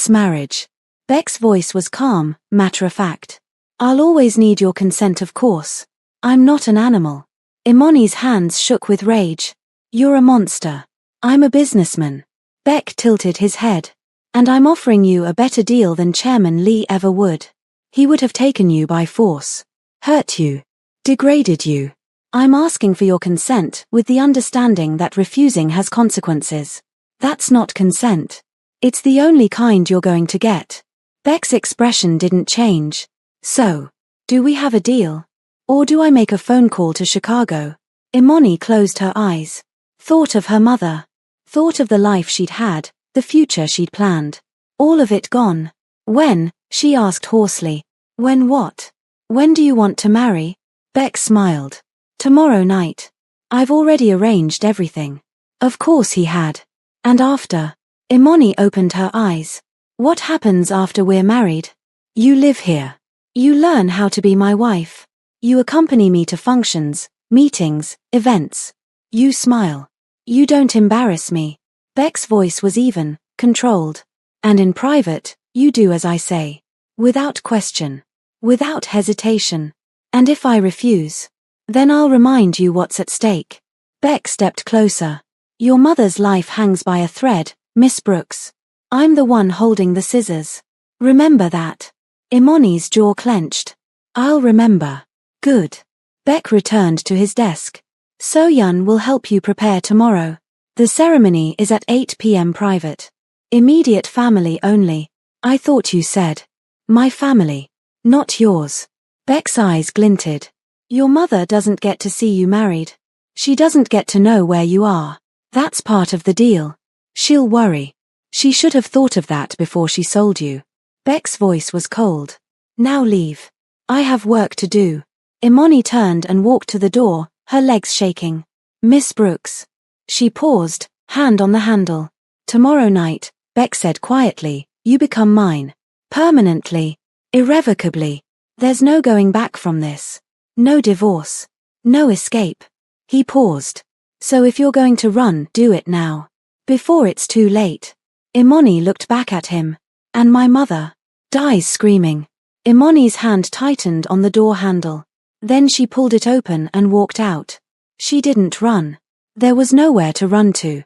marriage. Beck's voice was calm, matter-of-fact. I'll always need your consent, of course. I'm not an animal. Imani's hands shook with rage. You're a monster. I'm a businessman. Beck tilted his head. And I'm offering you a better deal than Chairman Lee ever would. He would have taken you by force. Hurt you. Degraded you. I'm asking for your consent with the understanding that refusing has consequences. That's not consent. It's the only kind you're going to get. Beck's expression didn't change. So, do we have a deal? Or do I make a phone call to Chicago? Imani closed her eyes. Thought of her mother. Thought of the life she'd had, the future she'd planned. All of it gone. When? She asked hoarsely. When what? When do you want to marry? Beck smiled. Tomorrow night. I've already arranged everything. Of course he had. And after? Imani opened her eyes. What happens after we're married? You live here. You learn how to be my wife. You accompany me to functions, meetings, events. You smile. You don't embarrass me. Beck's voice was even, controlled. And in private, you do as I say. Without question. Without hesitation. And if I refuse, then I'll remind you what's at stake. Beck stepped closer. Your mother's life hangs by a thread, Miss Brooks. I'm the one holding the scissors. Remember that. Imani's jaw clenched. I'll remember. Good. Beck returned to his desk. So-Yun will help you prepare tomorrow. The ceremony is at 8 p.m. private. Immediate family only. I thought you said. My family. Not yours. Beck's eyes glinted. Your mother doesn't get to see you married. She doesn't get to know where you are. That's part of the deal. She'll worry. She should have thought of that before she sold you. Beck's voice was cold. Now leave. I have work to do. Imani turned and walked to the door, her legs shaking. Miss Brooks. She paused, hand on the handle. Tomorrow night, Beck said quietly, you become mine. Permanently. Irrevocably. There's no going back from this. No divorce. No escape. He paused. So if you're going to run, do it now. Before it's too late. Imani looked back at him. And my mother dies screaming. Imani's hand tightened on the door handle. Then she pulled it open and walked out. She didn't run. There was nowhere to run to.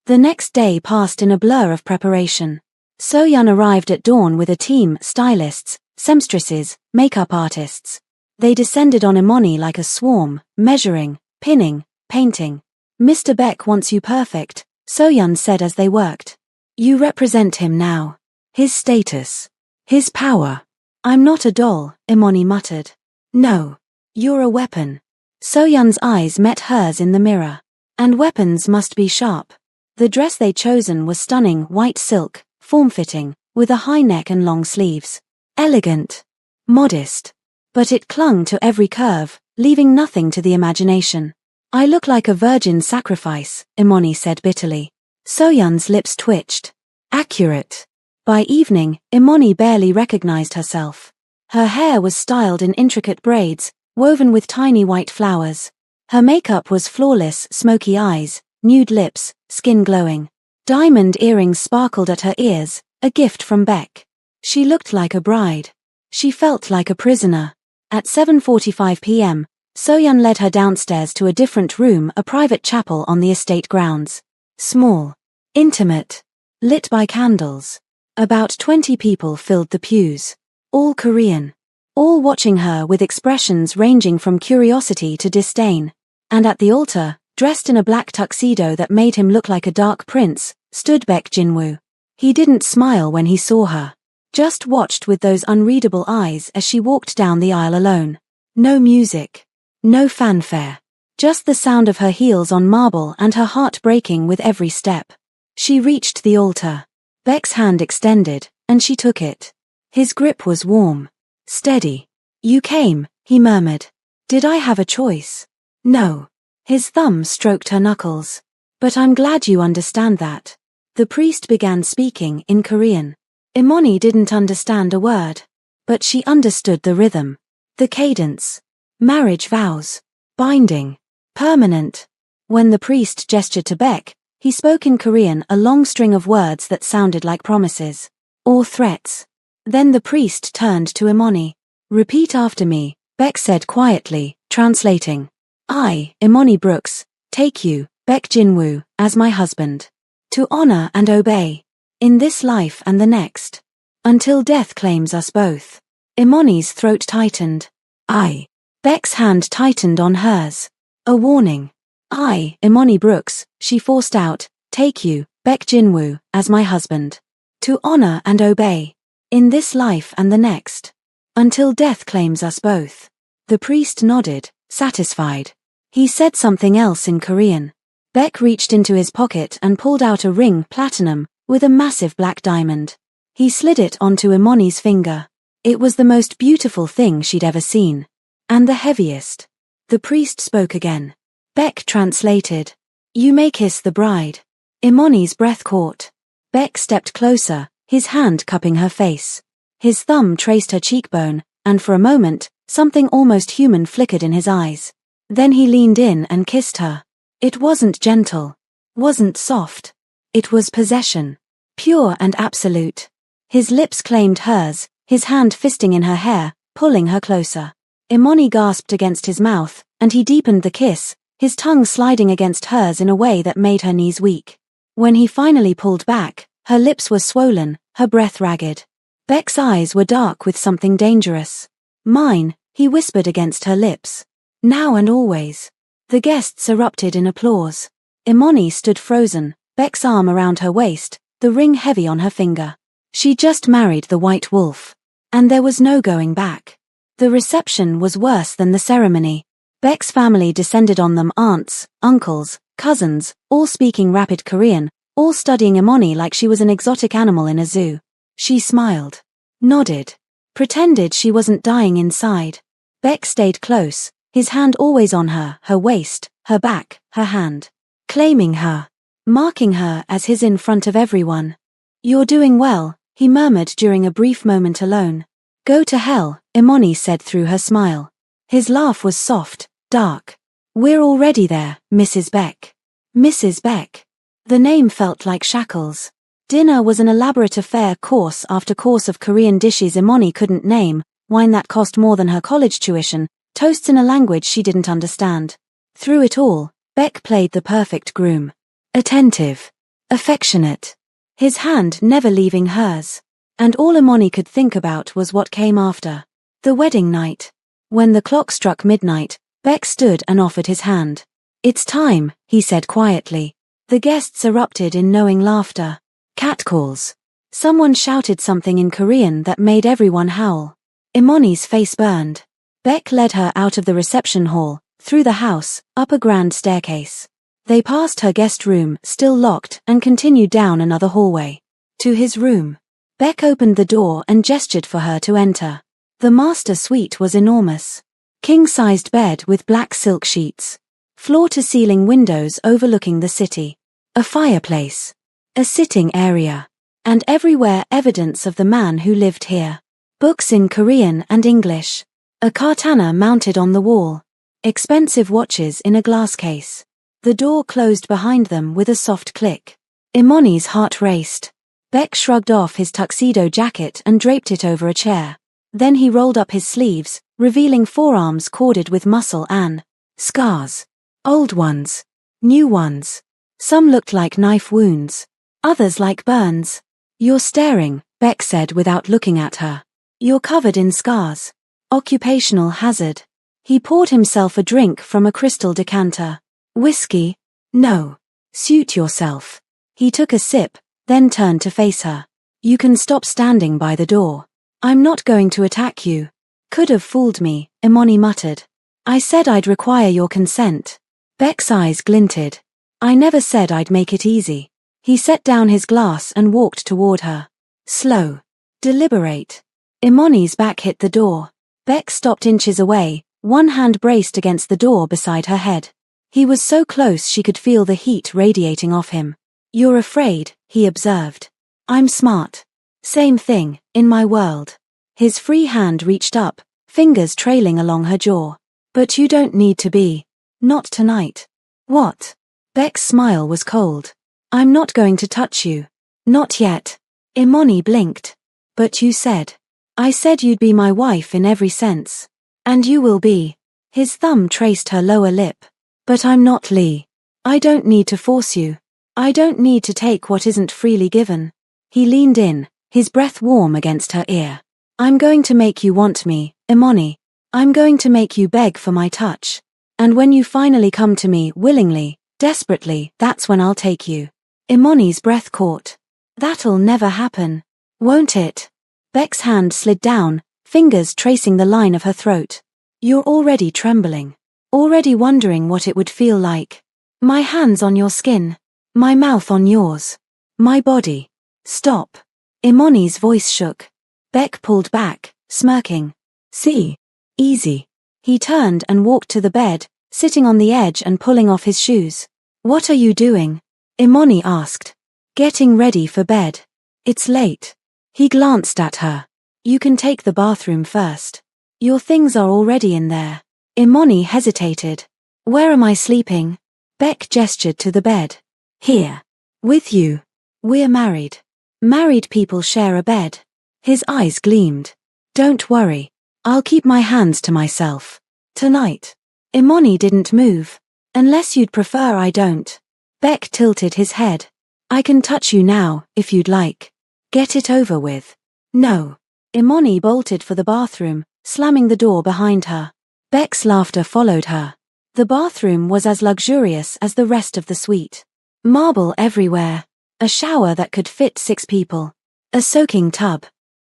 The next day passed in a blur of preparation. So-Yun arrived at dawn with a team, stylists, seamstresses, makeup artists. They descended on Imani like a swarm, measuring, pinning, painting. Mr. Beck wants you perfect, So-Yun said as they worked. You represent him now. His status. His power. I'm not a doll, Imani muttered. No. You're a weapon. So-Yun's eyes met hers in the mirror. And weapons must be sharp. The dress they'd chosen was stunning white silk, form-fitting, with a high neck and long sleeves. Elegant. Modest. But it clung to every curve, leaving nothing to the imagination. I look like a virgin sacrifice, Imani said bitterly. So-Yun's lips twitched. Accurate. By evening, Imani barely recognized herself. Her hair was styled in intricate braids, woven with tiny white flowers. Her makeup was flawless, smoky eyes, nude lips, skin glowing. Diamond earrings sparkled at her ears, a gift from Beck. She looked like a bride. She felt like a prisoner. At 7:45 p.m., So-Yun led her downstairs to a different room, a private chapel on the estate grounds. Small. Intimate. Lit by candles. About 20 people filled the pews. All Korean. All watching her with expressions ranging from curiosity to disdain. And at the altar, dressed in a black tuxedo that made him look like a dark prince, stood Baek Jinwoo. He didn't smile when he saw her. Just watched with those unreadable eyes as she walked down the aisle alone. No music. No fanfare. Just the sound of her heels on marble and her heart breaking with every step. She reached the altar. Beck's hand extended, and she took it. His grip was warm. Steady. You came, he murmured. Did I have a choice? No. His thumb stroked her knuckles. But I'm glad you understand that. The priest began speaking in Korean. Imani didn't understand a word. But she understood the rhythm. The cadence. Marriage vows. Binding. Permanent. When the priest gestured to Beck, he spoke in Korean, a long string of words that sounded like promises. Or threats. Then the priest turned to Imani. Repeat after me, Beck said quietly, translating. I, Imani Brooks, take you, Beck Jinwoo, as my husband. To honor and obey. In this life and the next. Until death claims us both. Imani's throat tightened. I. Beck's hand tightened on hers. A warning. I, Imani Brooks, she forced out, take you, Beck Jinwoo, as my husband. To honor and obey. In this life and the next. Until death claims us both. The priest nodded, satisfied. He said something else in Korean. Beck reached into his pocket and pulled out a ring platinum, with a massive black diamond. He slid it onto Imani's finger. It was the most beautiful thing she'd ever seen. And the heaviest. The priest spoke again. Beck translated. You may kiss the bride. Imani's breath caught. Beck stepped closer, his hand cupping her face. His thumb traced her cheekbone, and for a moment, something almost human flickered in his eyes. Then he leaned in and kissed her. It wasn't gentle. Wasn't soft. It was possession. Pure and absolute. His lips claimed hers, his hand fisting in her hair, pulling her closer. Imani gasped against his mouth, and he deepened the kiss, his tongue sliding against hers in a way that made her knees weak. When he finally pulled back, her lips were swollen, her breath ragged. Beck's eyes were dark with something dangerous. Mine, he whispered against her lips. Now and always. The guests erupted in applause. Imani stood frozen, Beck's arm around her waist, the ring heavy on her finger. She just married the White Wolf. And there was no going back. The reception was worse than the ceremony. Beck's family descended on them, aunts, uncles, cousins, all speaking rapid Korean, all studying Imani like she was an exotic animal in a zoo. She smiled. Nodded. Pretended she wasn't dying inside. Beck stayed close, his hand always on her, her waist, her back, her hand. Claiming her. Marking her as his in front of everyone. You're doing well, he murmured during a brief moment alone. Go to hell, Imani said through her smile. His laugh was soft, dark. We're already there, Mrs. Beck. Mrs. Beck. The name felt like shackles. Dinner was an elaborate affair, course after course of Korean dishes Imani couldn't name, wine that cost more than her college tuition, toasts in a language she didn't understand. Through it all, Beck played the perfect groom. Attentive. Affectionate. His hand never leaving hers. And all Imani could think about was what came after. The wedding night. When the clock struck midnight, Beck stood and offered his hand. It's time, he said quietly. The guests erupted in knowing laughter. Catcalls. Someone shouted something in Korean that made everyone howl. Imani's face burned. Beck led her out of the reception hall, through the house, up a grand staircase. They passed her guest room, still locked, and continued down another hallway. To his room. Beck opened the door and gestured for her to enter. The master suite was enormous. King-sized bed with black silk sheets. Floor-to-ceiling windows overlooking the city. A fireplace. A sitting area. And everywhere evidence of the man who lived here. Books in Korean and English. A katana mounted on the wall. Expensive watches in a glass case. The door closed behind them with a soft click. Imani's heart raced. Beck shrugged off his tuxedo jacket and draped it over a chair. Then he rolled up his sleeves, revealing forearms corded with muscle and scars. Old ones. New ones. Some looked like knife wounds. Others like burns. You're staring, Beck said without looking at her. You're covered in scars. Occupational hazard. He poured himself a drink from a crystal decanter. Whiskey? No. Suit yourself. He took a sip, then turned to face her. You can stop standing by the door. I'm not going to attack you. Could have fooled me, Imani muttered. I said I'd require your consent. Beck's eyes glinted. I never said I'd make it easy. He set down his glass and walked toward her. Slow. Deliberate. Imani's back hit the door. Beck stopped inches away, one hand braced against the door beside her head. He was so close she could feel the heat radiating off him. You're afraid, he observed. I'm smart. Same thing, in my world. His free hand reached up, fingers trailing along her jaw. But you don't need to be. Not tonight. What? Beck's smile was cold. I'm not going to touch you. Not yet. Imani blinked. But you said. I said you'd be my wife in every sense. And you will be. His thumb traced her lower lip. But I'm not Lee. I don't need to force you. I don't need to take what isn't freely given. He leaned in, his breath warm against her ear. I'm going to make you want me, Imani. I'm going to make you beg for my touch. And when you finally come to me willingly, desperately, that's when I'll take you. Imani's breath caught. That'll never happen. Won't it? Beck's hand slid down, fingers tracing the line of her throat. You're already trembling. Already wondering what it would feel like. My hands on your skin. My mouth on yours. My body. Stop. Imani's voice shook. Beck pulled back, smirking. See? Easy. He turned and walked to the bed, sitting on the edge and pulling off his shoes. What are you doing? Imani asked. Getting ready for bed. It's late. He glanced at her. You can take the bathroom first. Your things are already in there. Imani hesitated. Where am I sleeping? Beck gestured to the bed. Here. With you. We're married. Married people share a bed. His eyes gleamed. Don't worry. I'll keep my hands to myself. Tonight. Imani didn't move. Unless you'd prefer I don't. Beck tilted his head. I can touch you now, if you'd like. Get it over with. No. Imani bolted for the bathroom, slamming the door behind her. Beck's laughter followed her. The bathroom was as luxurious as the rest of the suite. Marble everywhere. A shower that could fit 6 people. A soaking tub.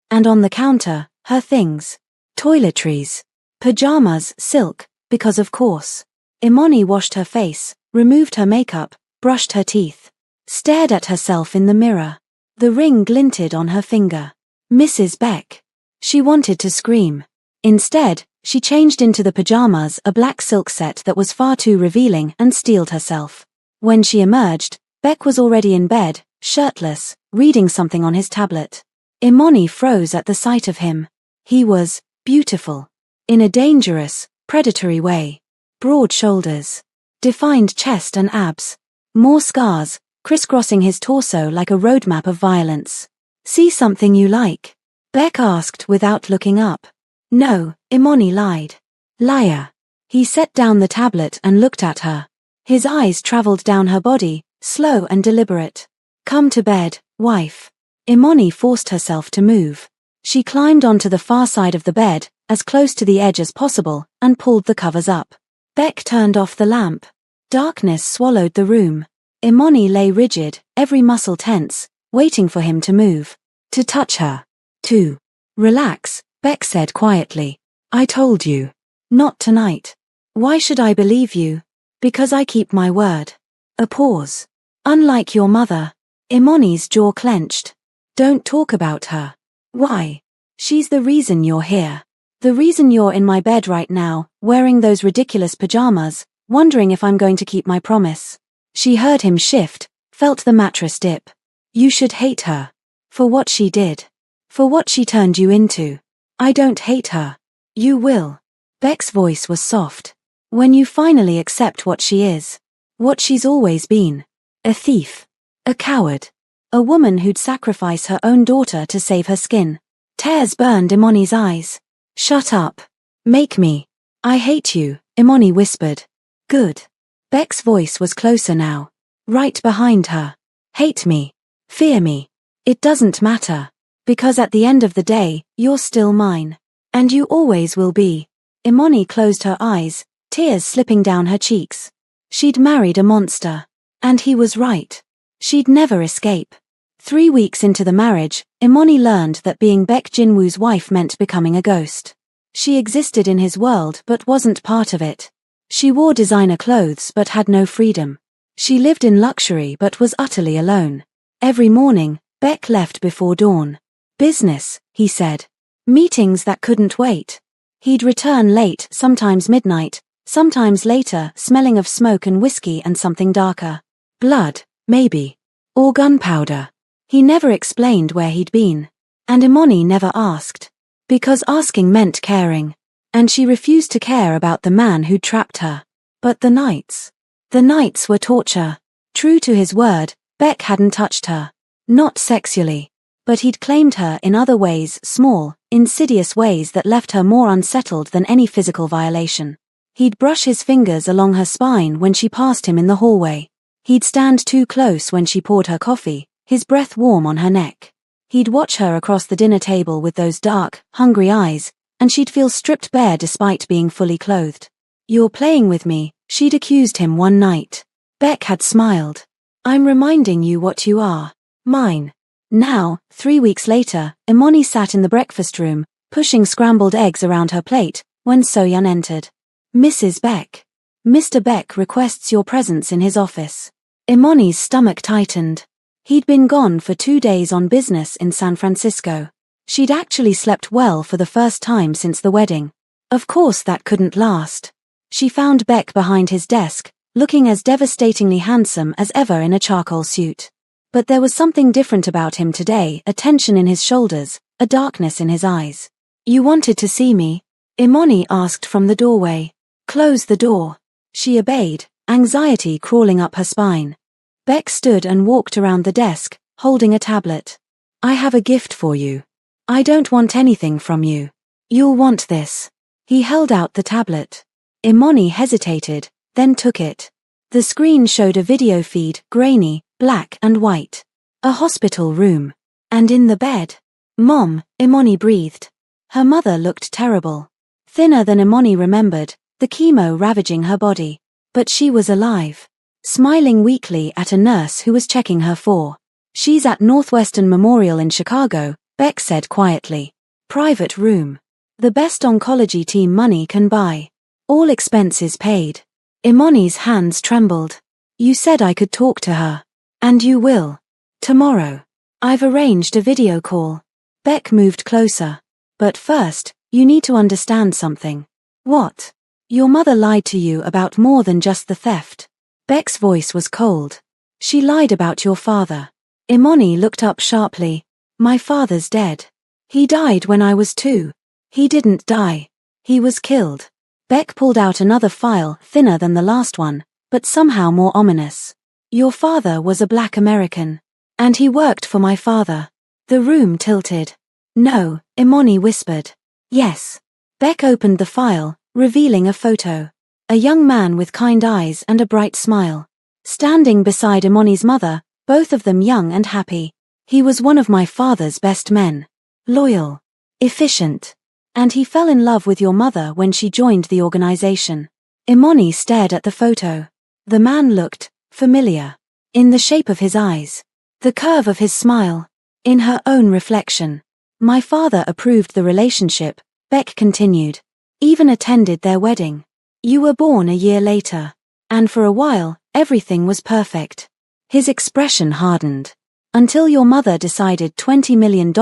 And on the counter, her things. Toiletries. Pajamas, silk, because of course. Imani washed her face, removed her makeup, brushed her teeth. Stared at herself in the mirror. The ring glinted on her finger. Mrs. Beck. She wanted to scream. Instead, she changed into the pajamas, a black silk set that was far too revealing, and steeled herself. When she emerged, Beck was already in bed, shirtless, reading something on his tablet. Imani froze at the sight of him. He was beautiful. In a dangerous, predatory way. Broad shoulders. Defined chest and abs. More scars, crisscrossing his torso like a roadmap of violence. See something you like? Beck asked without looking up. No, Imani lied. Liar. He set down the tablet and looked at her. His eyes traveled down her body, slow and deliberate. Come to bed, wife. Imani forced herself to move. She climbed onto the far side of the bed, as close to the edge as possible, and pulled the covers up. Beck turned off the lamp. Darkness swallowed the room. Imani lay rigid, every muscle tense, waiting for him to move. To touch her. To relax, Beck said quietly. I told you. Not tonight. Why should I believe you? Because I keep my word. A pause. Unlike your mother. Imani's jaw clenched. Don't talk about her. Why? She's the reason you're here. The reason you're in my bed right now, wearing those ridiculous pajamas, wondering if I'm going to keep my promise. She heard him shift, felt the mattress dip. You should hate her. For what she did. For what she turned you into. I don't hate her. You will. Beck's voice was soft. When you finally accept what she is. What she's always been. A thief. A coward. A woman who'd sacrifice her own daughter to save her skin. Tears burned Imani's eyes. Shut up. Make me. I hate you, Imani whispered. Good. Beck's voice was closer now. Right behind her. Hate me. Fear me. It doesn't matter. Because at the end of the day, you're still mine. And you always will be. Imani closed her eyes, tears slipping down her cheeks. She'd married a monster. And he was right. She'd never escape. 3 weeks into the marriage, Imani learned that being Beck Jinwoo's wife meant becoming a ghost. She existed in his world but wasn't part of it. She wore designer clothes but had no freedom. She lived in luxury but was utterly alone. Every morning, Beck left before dawn. Business, he said. Meetings that couldn't wait. He'd return late, sometimes midnight, sometimes later, smelling of smoke and whiskey and something darker. Blood, maybe. Or gunpowder. He never explained where he'd been. And Imani never asked. Because asking meant caring. And she refused to care about the man who'd trapped her. But the nights. The nights were torture. True to his word, Beck hadn't touched her. Not sexually. But he'd claimed her in other ways, small, insidious ways that left her more unsettled than any physical violation. He'd brush his fingers along her spine when she passed him in the hallway. He'd stand too close when she poured her coffee, his breath warm on her neck. He'd watch her across the dinner table with those dark, hungry eyes, and she'd feel stripped bare despite being fully clothed. "You're playing with me," she'd accused him one night. Beck had smiled. "I'm reminding you what you are. Mine." Now, 3 weeks later, Imani sat in the breakfast room, pushing scrambled eggs around her plate, when Soyun entered. "Mrs. Beck. Mr. Beck requests your presence in his office." Imani's stomach tightened. He'd been gone for 2 days on business in San Francisco. She'd actually slept well for the first time since the wedding. Of course that couldn't last. She found Beck behind his desk, looking as devastatingly handsome as ever in a charcoal suit. But there was something different about him today, a tension in his shoulders, a darkness in his eyes. "You wanted to see me?" Imani asked from the doorway. "Close the door." She obeyed, anxiety crawling up her spine. Beck stood and walked around the desk, holding a tablet. "I have a gift for you. I don't want anything from you. You'll want this." He held out the tablet. Imani hesitated, then took it. The screen showed a video feed, grainy, black and white. A hospital room. And in the bed. "Mom," Imani breathed. Her mother looked terrible. Thinner than Imani remembered, the chemo ravaging her body. But she was alive. Smiling weakly at a nurse who was checking her for. "She's at Northwestern Memorial in Chicago," Beck said quietly. "Private room. The best oncology team money can buy. All expenses paid." Imani's hands trembled. "You said I could talk to her. And you will. Tomorrow. I've arranged a video call." Beck moved closer. "But first, you need to understand something." "What?" "Your mother lied to you about more than just the theft." Beck's voice was cold. "She lied about your father." Imani looked up sharply. "My father's dead. He died when I was 2. He didn't die. He was killed." Beck pulled out another file, thinner than the last one, but somehow more ominous. "Your father was a black American. And he worked for my father." The room tilted. "No," Imani whispered. "Yes." Beck opened the file, revealing a photo. A young man with kind eyes and a bright smile. Standing beside Imani's mother, both of them young and happy. "He was one of my father's best men. Loyal. Efficient. And he fell in love with your mother when she joined the organization." Imani stared at the photo. The man looked familiar. In the shape of his eyes. The curve of his smile. In her own reflection. "My father approved the relationship," Beck continued. "Even attended their wedding. You were born a year later. And for a while, everything was perfect." His expression hardened. "Until your mother decided $20 million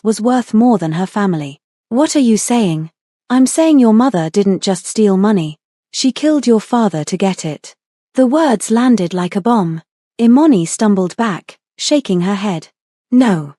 was worth more than her family." "What are you saying?" "I'm saying your mother didn't just steal money. She killed your father to get it." The words landed like a bomb. Imani stumbled back, shaking her head. No,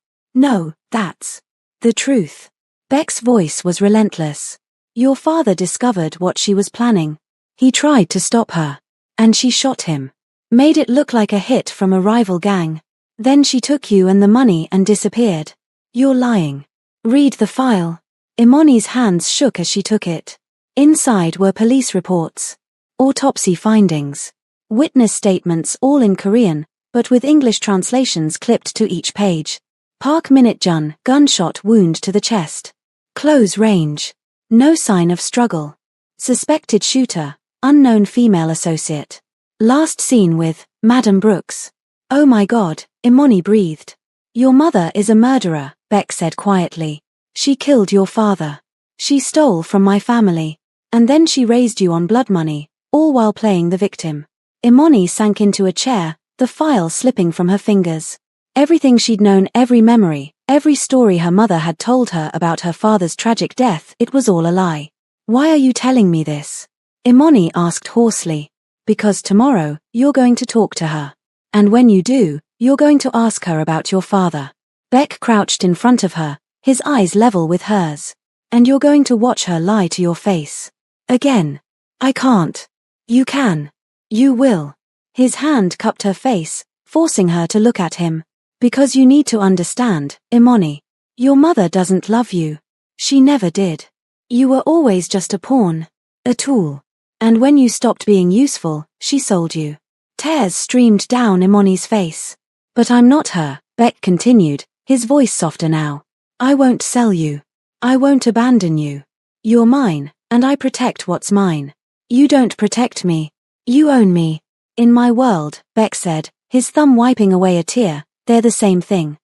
that's the truth." Beck's voice was relentless. "Your father discovered what she was planning. He tried to stop her. And she shot him. Made it look like a hit from a rival gang. Then she took you and the money and disappeared." "You're lying." "Read the file." Imani's hands shook as she took it. Inside were police reports. Autopsy findings. Witness statements all in Korean, but with English translations clipped to each page. Park Minute-jun, gunshot wound to the chest. Close range. No sign of struggle. Suspected shooter, unknown female associate. Last seen with Madam Brooks. "Oh my God," Imani breathed. "Your mother is a murderer," Beck said quietly. "She killed your father. She stole from my family. And then she raised you on blood money, all while playing the victim." Imani sank into a chair, the file slipping from her fingers. Everything she'd known, every memory, every story her mother had told her about her father's tragic death, it was all a lie. "Why are you telling me this?" Imani asked hoarsely. "Because tomorrow, you're going to talk to her. And when you do, you're going to ask her about your father." Beck crouched in front of her, his eyes level with hers. "And you're going to watch her lie to your face. Again." "I can't." "You can. You will." His hand cupped her face, forcing her to look at him. Because you need to understand, Imani. Your mother doesn't love you. She never did. You were always just a pawn. A tool. And when you stopped being useful, she sold you. Tears streamed down Imani's face. But I'm not her, Beck continued, his voice softer now. I won't sell you. I won't abandon you. You're mine, and I protect what's mine. You don't protect me. You own me. In my world, Beck said, his thumb wiping away a tear, they're the same thing.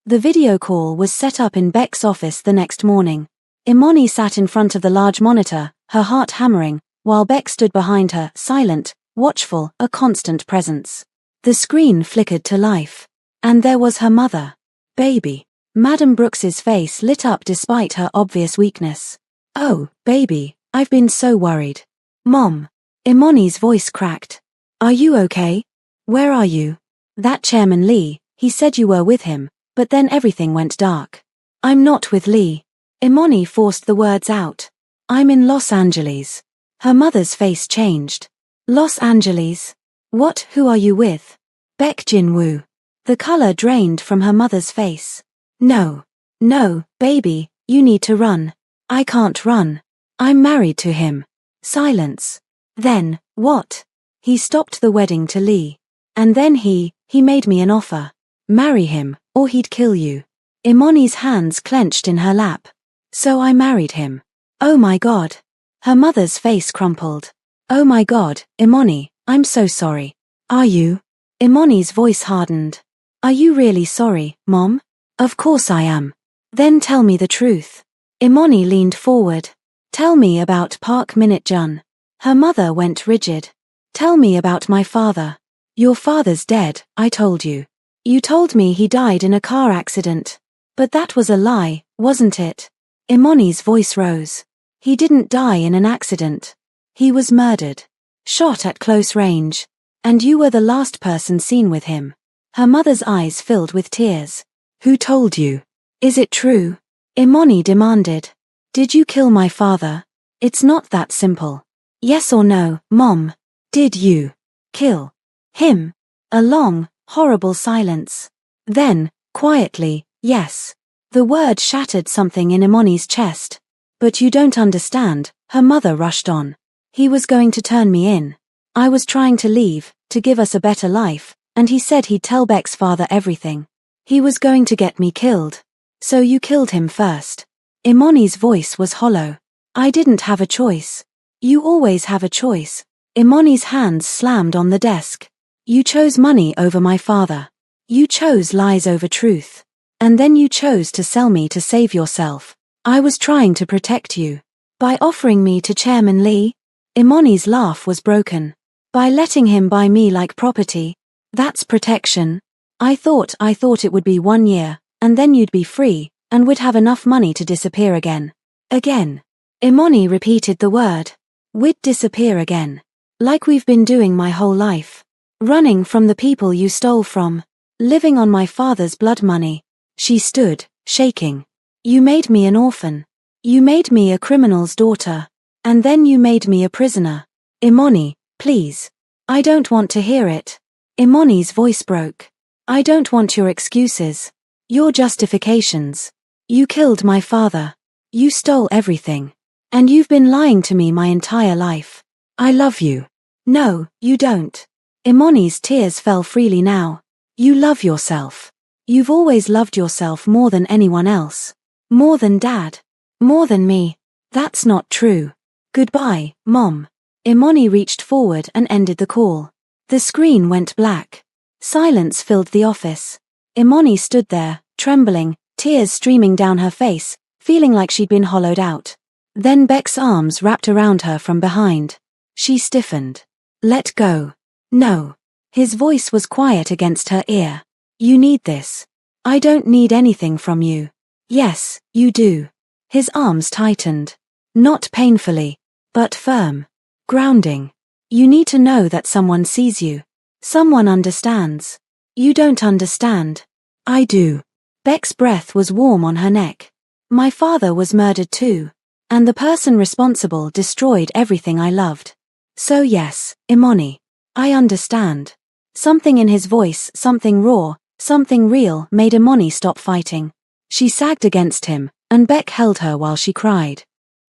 The video call was set up in Beck's office the next morning. Imani sat in front of the large monitor, her heart hammering, while Beck stood behind her, silent, watchful, a constant presence. The screen flickered to life. And there was her mother. Baby. Madam Brooks's face lit up despite her obvious weakness. Oh, baby, I've been so worried. Mom. Imani's voice cracked. Are you okay? Where are you? That Chairman Lee, he said you were with him, but then everything went dark. I'm not with Lee. Imani forced the words out. I'm in Los Angeles. Her mother's face changed. Los Angeles? What? Who are you with? Beck Jin-woo. The color drained from her mother's face. No. No, baby, you need to run. I can't run. I'm married to him. Silence. Then, what? He stopped the wedding to Lee. And then he made me an offer. Marry him, or he'd kill you. Imani's hands clenched in her lap. So I married him. Oh my God. Her mother's face crumpled. Oh my God, Imani, I'm so sorry. Are you? Imani's voice hardened. Are you really sorry, Mom? Of course I am. Then tell me the truth. Imani leaned forward. Tell me about Park Minute-jun. Her mother went rigid. Tell me about my father. Your father's dead, I told you. You told me he died in a car accident. But that was a lie, wasn't it? Imani's voice rose. He didn't die in an accident. He was murdered. Shot at close range. And you were the last person seen with him. Her mother's eyes filled with tears. Who told you? Is it true? Imani demanded. Did you kill my father? It's not that simple. Yes or no, Mom? Did you kill him? A long, horrible silence. Then, quietly, yes. The word shattered something in Imani's chest. But you don't understand, her mother rushed on. He was going to turn me in. I was trying to leave, to give us a better life, and he said he'd tell Beck's father everything. He was going to get me killed. So you killed him first. Imani's voice was hollow. I didn't have a choice. You always have a choice. Imani's hands slammed on the desk. You chose money over my father. You chose lies over truth. And then you chose to sell me to save yourself. I was trying to protect you. By offering me to Chairman Lee? Imani's laugh was broken. By letting him buy me like property? That's protection. I thought it would be 1 year, and then you'd be free, and would have enough money to disappear again. Again. Imani repeated the word. We'd disappear again. Like we've been doing my whole life. Running from the people you stole from. Living on my father's blood money. She stood, shaking. You made me an orphan. You made me a criminal's daughter. And then you made me a prisoner. Imani, please. I don't want to hear it. Imani's voice broke. I don't want your excuses. Your justifications. You killed my father. You stole everything. And you've been lying to me my entire life. I love you. No, you don't. Imani's tears fell freely now. You love yourself. You've always loved yourself more than anyone else. More than Dad. More than me. That's not true. Goodbye, Mom. Imani reached forward and ended the call. The screen went black. Silence filled the office. Imani stood there, trembling, tears streaming down her face, feeling like she'd been hollowed out. Then Beck's arms wrapped around her from behind. She stiffened. Let go. No. His voice was quiet against her ear. You need this. I don't need anything from you. Yes, you do. His arms tightened. Not painfully, but firm. Grounding. You need to know that someone sees you. Someone understands. You don't understand. I do. Beck's breath was warm on her neck. My father was murdered too. And the person responsible destroyed everything I loved. So yes, Imani. I understand. Something in his voice, something raw, Something real made Imani stop fighting. She sagged against him, and Beck held her while she cried.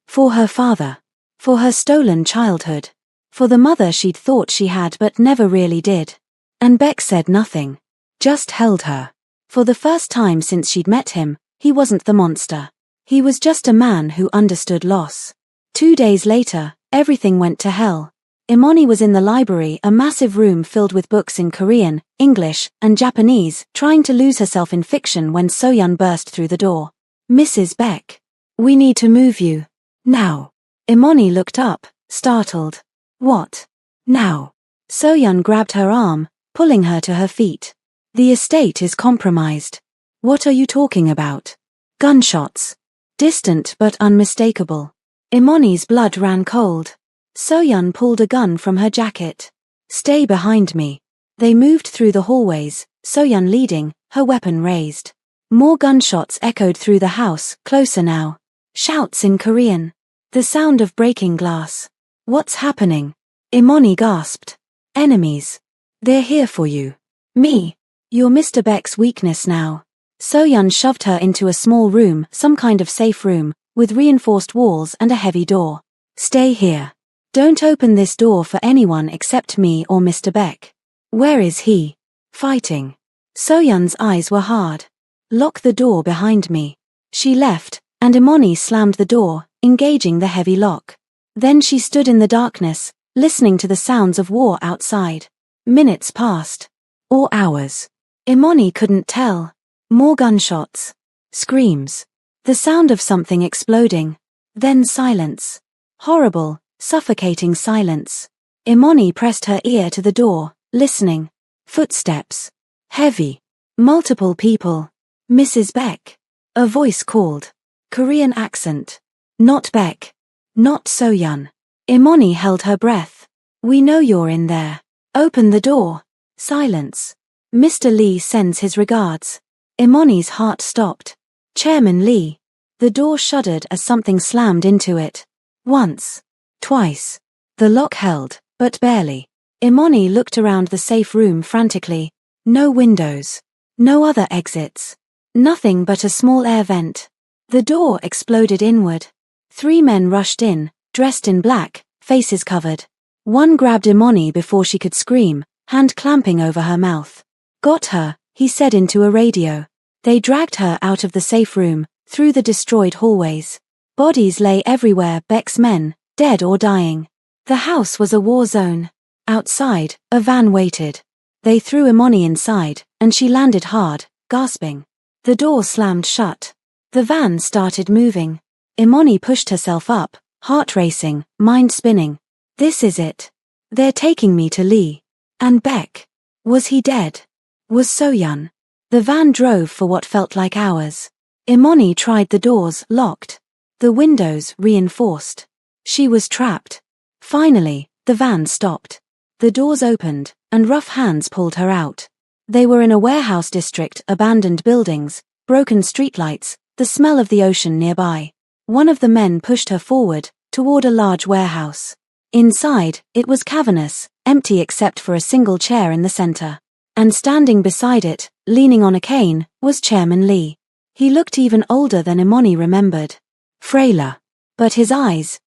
For her father. For her stolen childhood. For the mother she'd thought she had but never really did. And Beck said nothing. Just held her. For the first time since she'd met him, he wasn't the monster. He was just a man who understood loss. 2 days later, everything went to hell. Imani was in the library, a massive room filled with books in Korean, English, and Japanese, trying to lose herself in fiction when Soyeon burst through the door. Mrs. Beck. We need to move you. Now. Imani looked up, startled. What? Now. Soyeon grabbed her arm, pulling her to her feet. The estate is compromised. What are you talking about? Gunshots. Distant but unmistakable. Imani's blood ran cold. Soyeon pulled a gun from her jacket. Stay behind me. They moved through the hallways, Soyeon leading, her weapon raised. More gunshots echoed through the house, closer now. Shouts in Korean. The sound of breaking glass. What's happening? Imani gasped. Enemies. They're here for you. Me. You're Mr. Beck's weakness now. Soyeon shoved her into a small room, some kind of safe room, with reinforced walls and a heavy door. Stay here. Don't open this door for anyone except me or Mr. Beck. Where is he? Fighting. Soyeon's eyes were hard. Lock the door behind me. She left, and Imani slammed the door, engaging the heavy lock. Then she stood in the darkness, listening to the sounds of war outside. Minutes passed. Or hours. Imani couldn't tell. More gunshots. Screams. The sound of something exploding. Then silence. Horrible, suffocating silence. Imani pressed her ear to the door, listening. Footsteps. Heavy. Multiple people. Mrs. Beck. A voice called. Korean accent. Not Beck. Not Soyeon. Imani held her breath. We know you're in there. Open the door. Silence. Mr. Lee sends his regards. Imani's heart stopped. Chairman Lee. The door shuddered as something slammed into it. Once. Twice. The lock held, but barely. Imani looked around the safe room frantically. No windows. No other exits. Nothing but a small air vent. The door exploded inward. 3 men rushed in, dressed in black, faces covered. One grabbed Imani before she could scream, hand clamping over her mouth. Got her, he said into a radio. They dragged her out of the safe room, through the destroyed hallways. Bodies lay everywhere, Beck's men, dead or dying. The house was a war zone. Outside, a van waited. They threw Imani inside, and she landed hard, gasping. The door slammed shut. The van started moving. Imani pushed herself up, heart racing, mind spinning. This is it. They're taking me to Lee. And Beck. Was he dead? Was Soyeon? The van drove for what felt like hours. Imani tried the doors, locked. The windows, reinforced. She was trapped. Finally, the van stopped. The doors opened, and rough hands pulled her out. They were in a warehouse district, abandoned buildings, broken streetlights, the smell of the ocean nearby. One of the men pushed her forward, toward a large warehouse. Inside, it was cavernous, empty except for a single chair in the center. And standing beside it, leaning on a cane, was Chairman Lee. He looked even older than Imani remembered. Frailer. But his eyes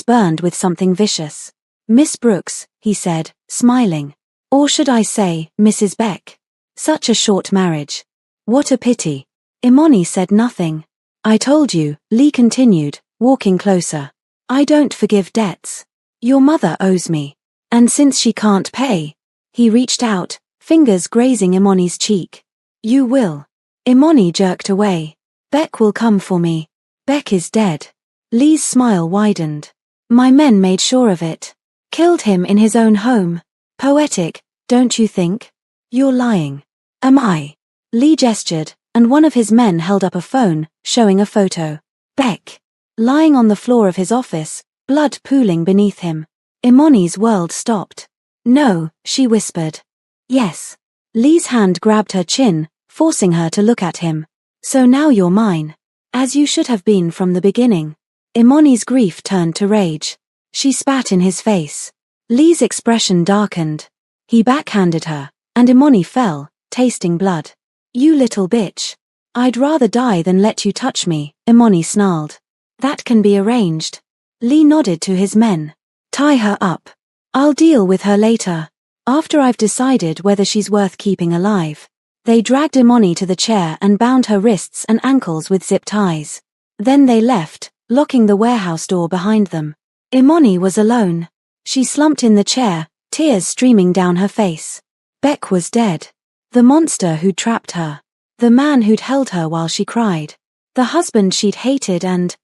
burned with something vicious. Miss Brooks, he said, smiling. Or should I say, Mrs. Beck? Such a short marriage. What a pity. Imani said nothing. I told you, Lee continued, walking closer. I don't forgive debts. Your mother owes me. And since she can't pay. He reached out, fingers grazing Imani's cheek. You will. Imani jerked away. Beck will come for me. Beck is dead. Lee's smile widened. My men made sure of it. Killed him in his own home. Poetic, don't you think? You're lying. Am I? Lee gestured, and one of his men held up a phone, showing a photo. Beck. Lying on the floor of his office, blood pooling beneath him. Imani's world stopped. No, she whispered. Yes. Lee's hand grabbed her chin, forcing her to look at him. So now you're mine. As you should have been from the beginning. Imani's grief turned to rage. She spat in his face. Lee's expression darkened. He backhanded her, and Imani fell, tasting blood. You little bitch. I'd rather die than let you touch me, Imoni snarled. That can be arranged. Lee nodded to his men. Tie her up. I'll deal with her later. After I've decided whether she's worth keeping alive. They dragged Imoni to the chair and bound her wrists and ankles with zip ties. Then they left, locking the warehouse door behind them. Imoni was alone. She slumped in the chair, tears streaming down her face. Beck was dead. The monster who'd trapped her. The man who'd held her while she cried. The husband she'd hated and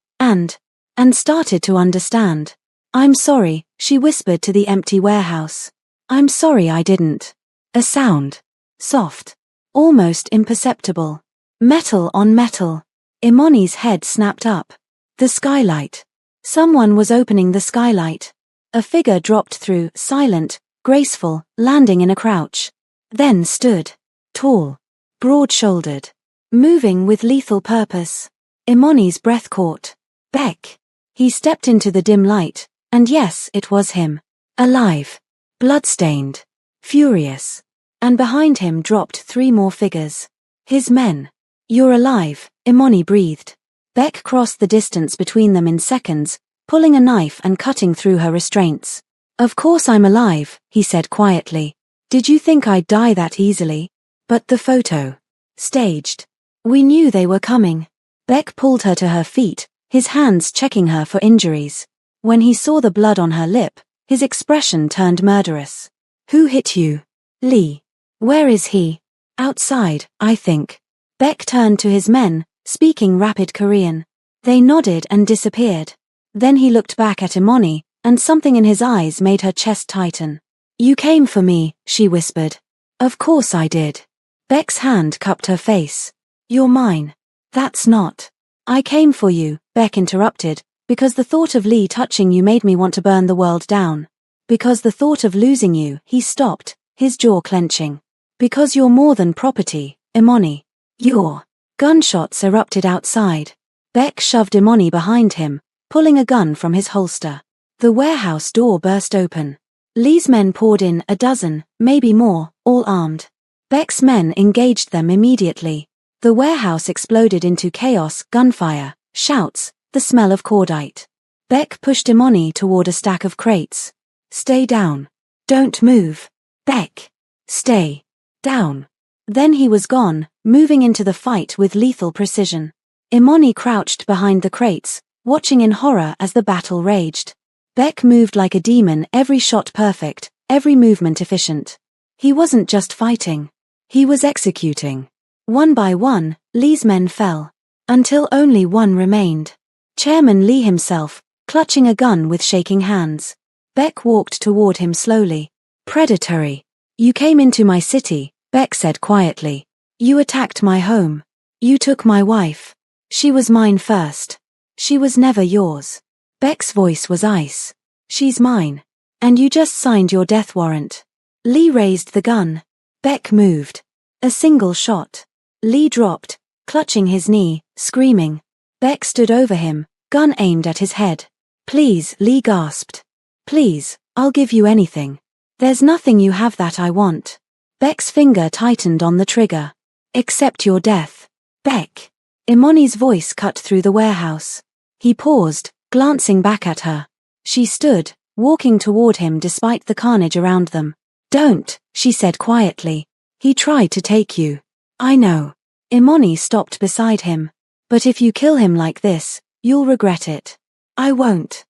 started to understand. I'm sorry, she whispered to the empty warehouse. I'm sorry I didn't. A sound. Soft. Almost imperceptible. Metal on metal. Imoni's head snapped up. The skylight. Someone was opening the skylight. A figure dropped through, silent, graceful, landing in a crouch. Then stood. Tall. Broad-shouldered. Moving with lethal purpose. Imoni's breath caught. Beck. He stepped into the dim light, and yes, it was him. Alive. Bloodstained. Furious. And behind him dropped 3 more figures. His men. You're alive, Imoni breathed. Beck crossed the distance between them in seconds, pulling a knife and cutting through her restraints. Of course I'm alive, he said quietly. Did you think I'd die that easily? But the photo. Staged. We knew they were coming. Beck pulled her to her feet, his hands checking her for injuries. When he saw the blood on her lip, his expression turned murderous. Who hit you? Lee. Where is he? Outside, I think. Beck turned to his men, speaking rapid Korean. They nodded and disappeared. Then he looked back at Imoni, and something in his eyes made her chest tighten. You came for me, she whispered. Of course I did. Beck's hand cupped her face. You're mine. That's not. I came for you, Beck interrupted, because the thought of Lee touching you made me want to burn the world down. Because the thought of losing you, he stopped, his jaw clenching. Because you're more than property, Imoni. You're. Gunshots erupted outside. Beck shoved Imoni behind him, pulling a gun from his holster. The warehouse door burst open. Lee's men poured in, a dozen, maybe more, all armed. Beck's men engaged them immediately. The warehouse exploded into chaos, gunfire, shouts, the smell of cordite. Beck pushed Imoni toward a stack of crates. Stay down. Don't move. Beck. Stay. Down. Then he was gone, moving into the fight with lethal precision. Imoni crouched behind the crates, watching in horror as the battle raged. Beck moved like a demon, every shot perfect, every movement efficient. He wasn't just fighting. He was executing. One by one, Lee's men fell. Until only one remained. Chairman Lee himself, clutching a gun with shaking hands. Beck walked toward him slowly. Predatory. You came into my city, Beck said quietly. You attacked my home. You took my wife. She was mine first. She was never yours. Beck's voice was ice. She's mine. And you just signed your death warrant. Lee raised the gun. Beck moved. A single shot. Lee dropped, clutching his knee, screaming. Beck stood over him, gun aimed at his head. Please, Lee gasped. Please, I'll give you anything. There's nothing you have that I want. Beck's finger tightened on the trigger. Except your death. Beck. Imoni's voice cut through the warehouse. He paused, glancing back at her. She stood, walking toward him despite the carnage around them. Don't, she said quietly. He tried to take you. I know. Imoni stopped beside him. But if you kill him like this, you'll regret it. I won't.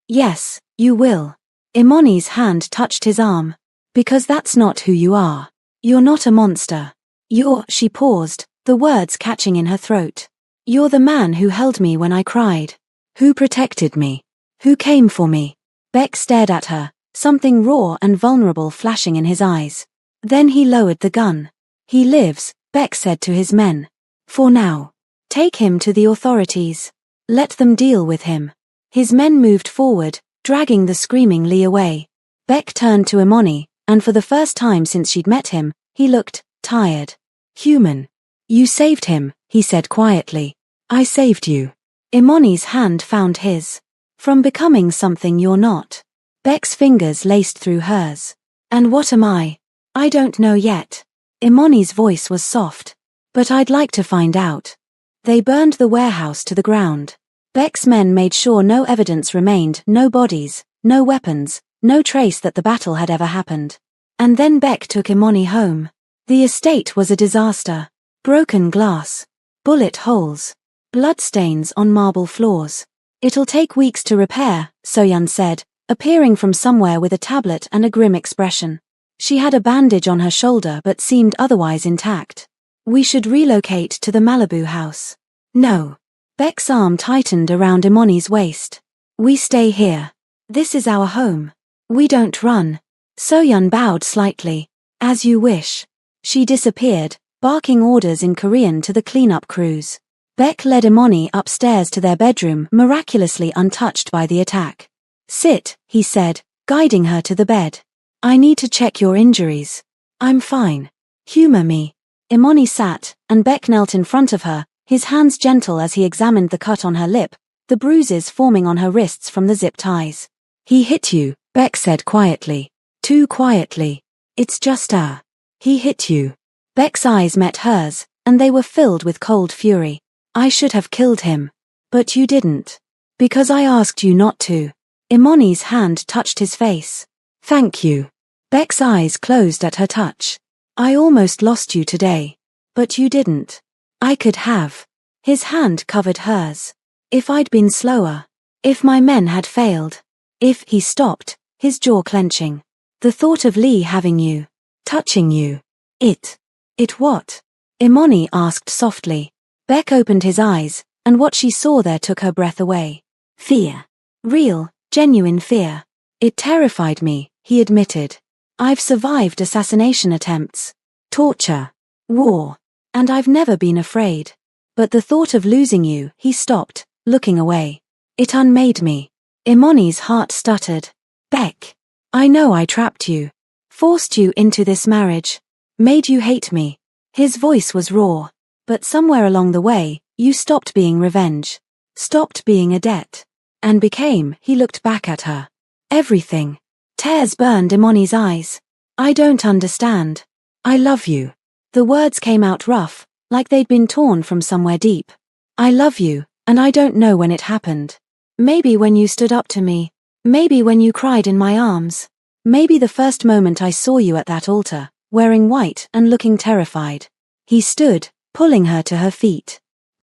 Yes, you will. Imoni's hand touched his arm. Because that's not who you are. You're not a monster. She paused, the words catching in her throat. You're the man who held me when I cried. Who protected me. Who came for me. Beck stared at her, something raw and vulnerable flashing in his eyes. Then he lowered the gun. He lives, Beck said to his men. For now. Take him to the authorities. Let them deal with him. His men moved forward, dragging the screaming Lee away. Beck turned to Imoni, and for the first time since she'd met him, he looked tired. Human. You saved him, he said quietly. I saved you. Imoni's hand found his. From becoming something you're not. Beck's fingers laced through hers. And what am I? I don't know yet. Imoni's voice was soft. But I'd like to find out. They burned the warehouse to the ground. Beck's men made sure no evidence remained, no bodies, no weapons, no trace that the battle had ever happened. And then Beck took Imani home. The estate was a disaster. Broken glass. Bullet holes. Bloodstains on marble floors. It'll take weeks to repair, Soyun said, appearing from somewhere with a tablet and a grim expression. She had a bandage on her shoulder but seemed otherwise intact. We should relocate to the Malibu house. No. Beck's arm tightened around Imani's waist. We stay here. This is our home. We don't run. Soyun bowed slightly. As you wish. She disappeared, barking orders in Korean to the cleanup crews. Beck led Imani upstairs to their bedroom, miraculously untouched by the attack. Sit, he said, guiding her to the bed. I need to check your injuries. I'm fine. Humor me. Imani sat, and Beck knelt in front of her, his hands gentle as he examined the cut on her lip, the bruises forming on her wrists from the zip ties. He hit you, Beck said quietly. Too quietly. It's just he hit you. Beck's eyes met hers, and they were filled with cold fury. I should have killed him. But you didn't. Because I asked you not to. Imani's hand touched his face. Thank you. Beck's eyes closed at her touch. I almost lost you today. But you didn't. I could have. His hand covered hers. If I'd been slower. If my men had failed. If he stopped, his jaw clenching. The thought of Lee having you. Touching you. It what? Imani asked softly. Beck opened his eyes, and what she saw there took her breath away. Fear. Real, genuine fear. It terrified me, he admitted. I've survived assassination attempts. Torture. War. And I've never been afraid. But the thought of losing you, he stopped, looking away. It unmade me. Imani's heart stuttered. Beck. I know I trapped you. Forced you into this marriage. Made you hate me. His voice was raw. But somewhere along the way, you stopped being revenge. Stopped being a debt. And became, he looked back at her. Everything. Tears burned Imani's eyes. I don't understand. I love you. The words came out rough, like they'd been torn from somewhere deep. I love you, and I don't know when it happened. Maybe when you stood up to me. Maybe when you cried in my arms. Maybe the first moment I saw you at that altar, wearing white and looking terrified. He stood, pulling her to her feet.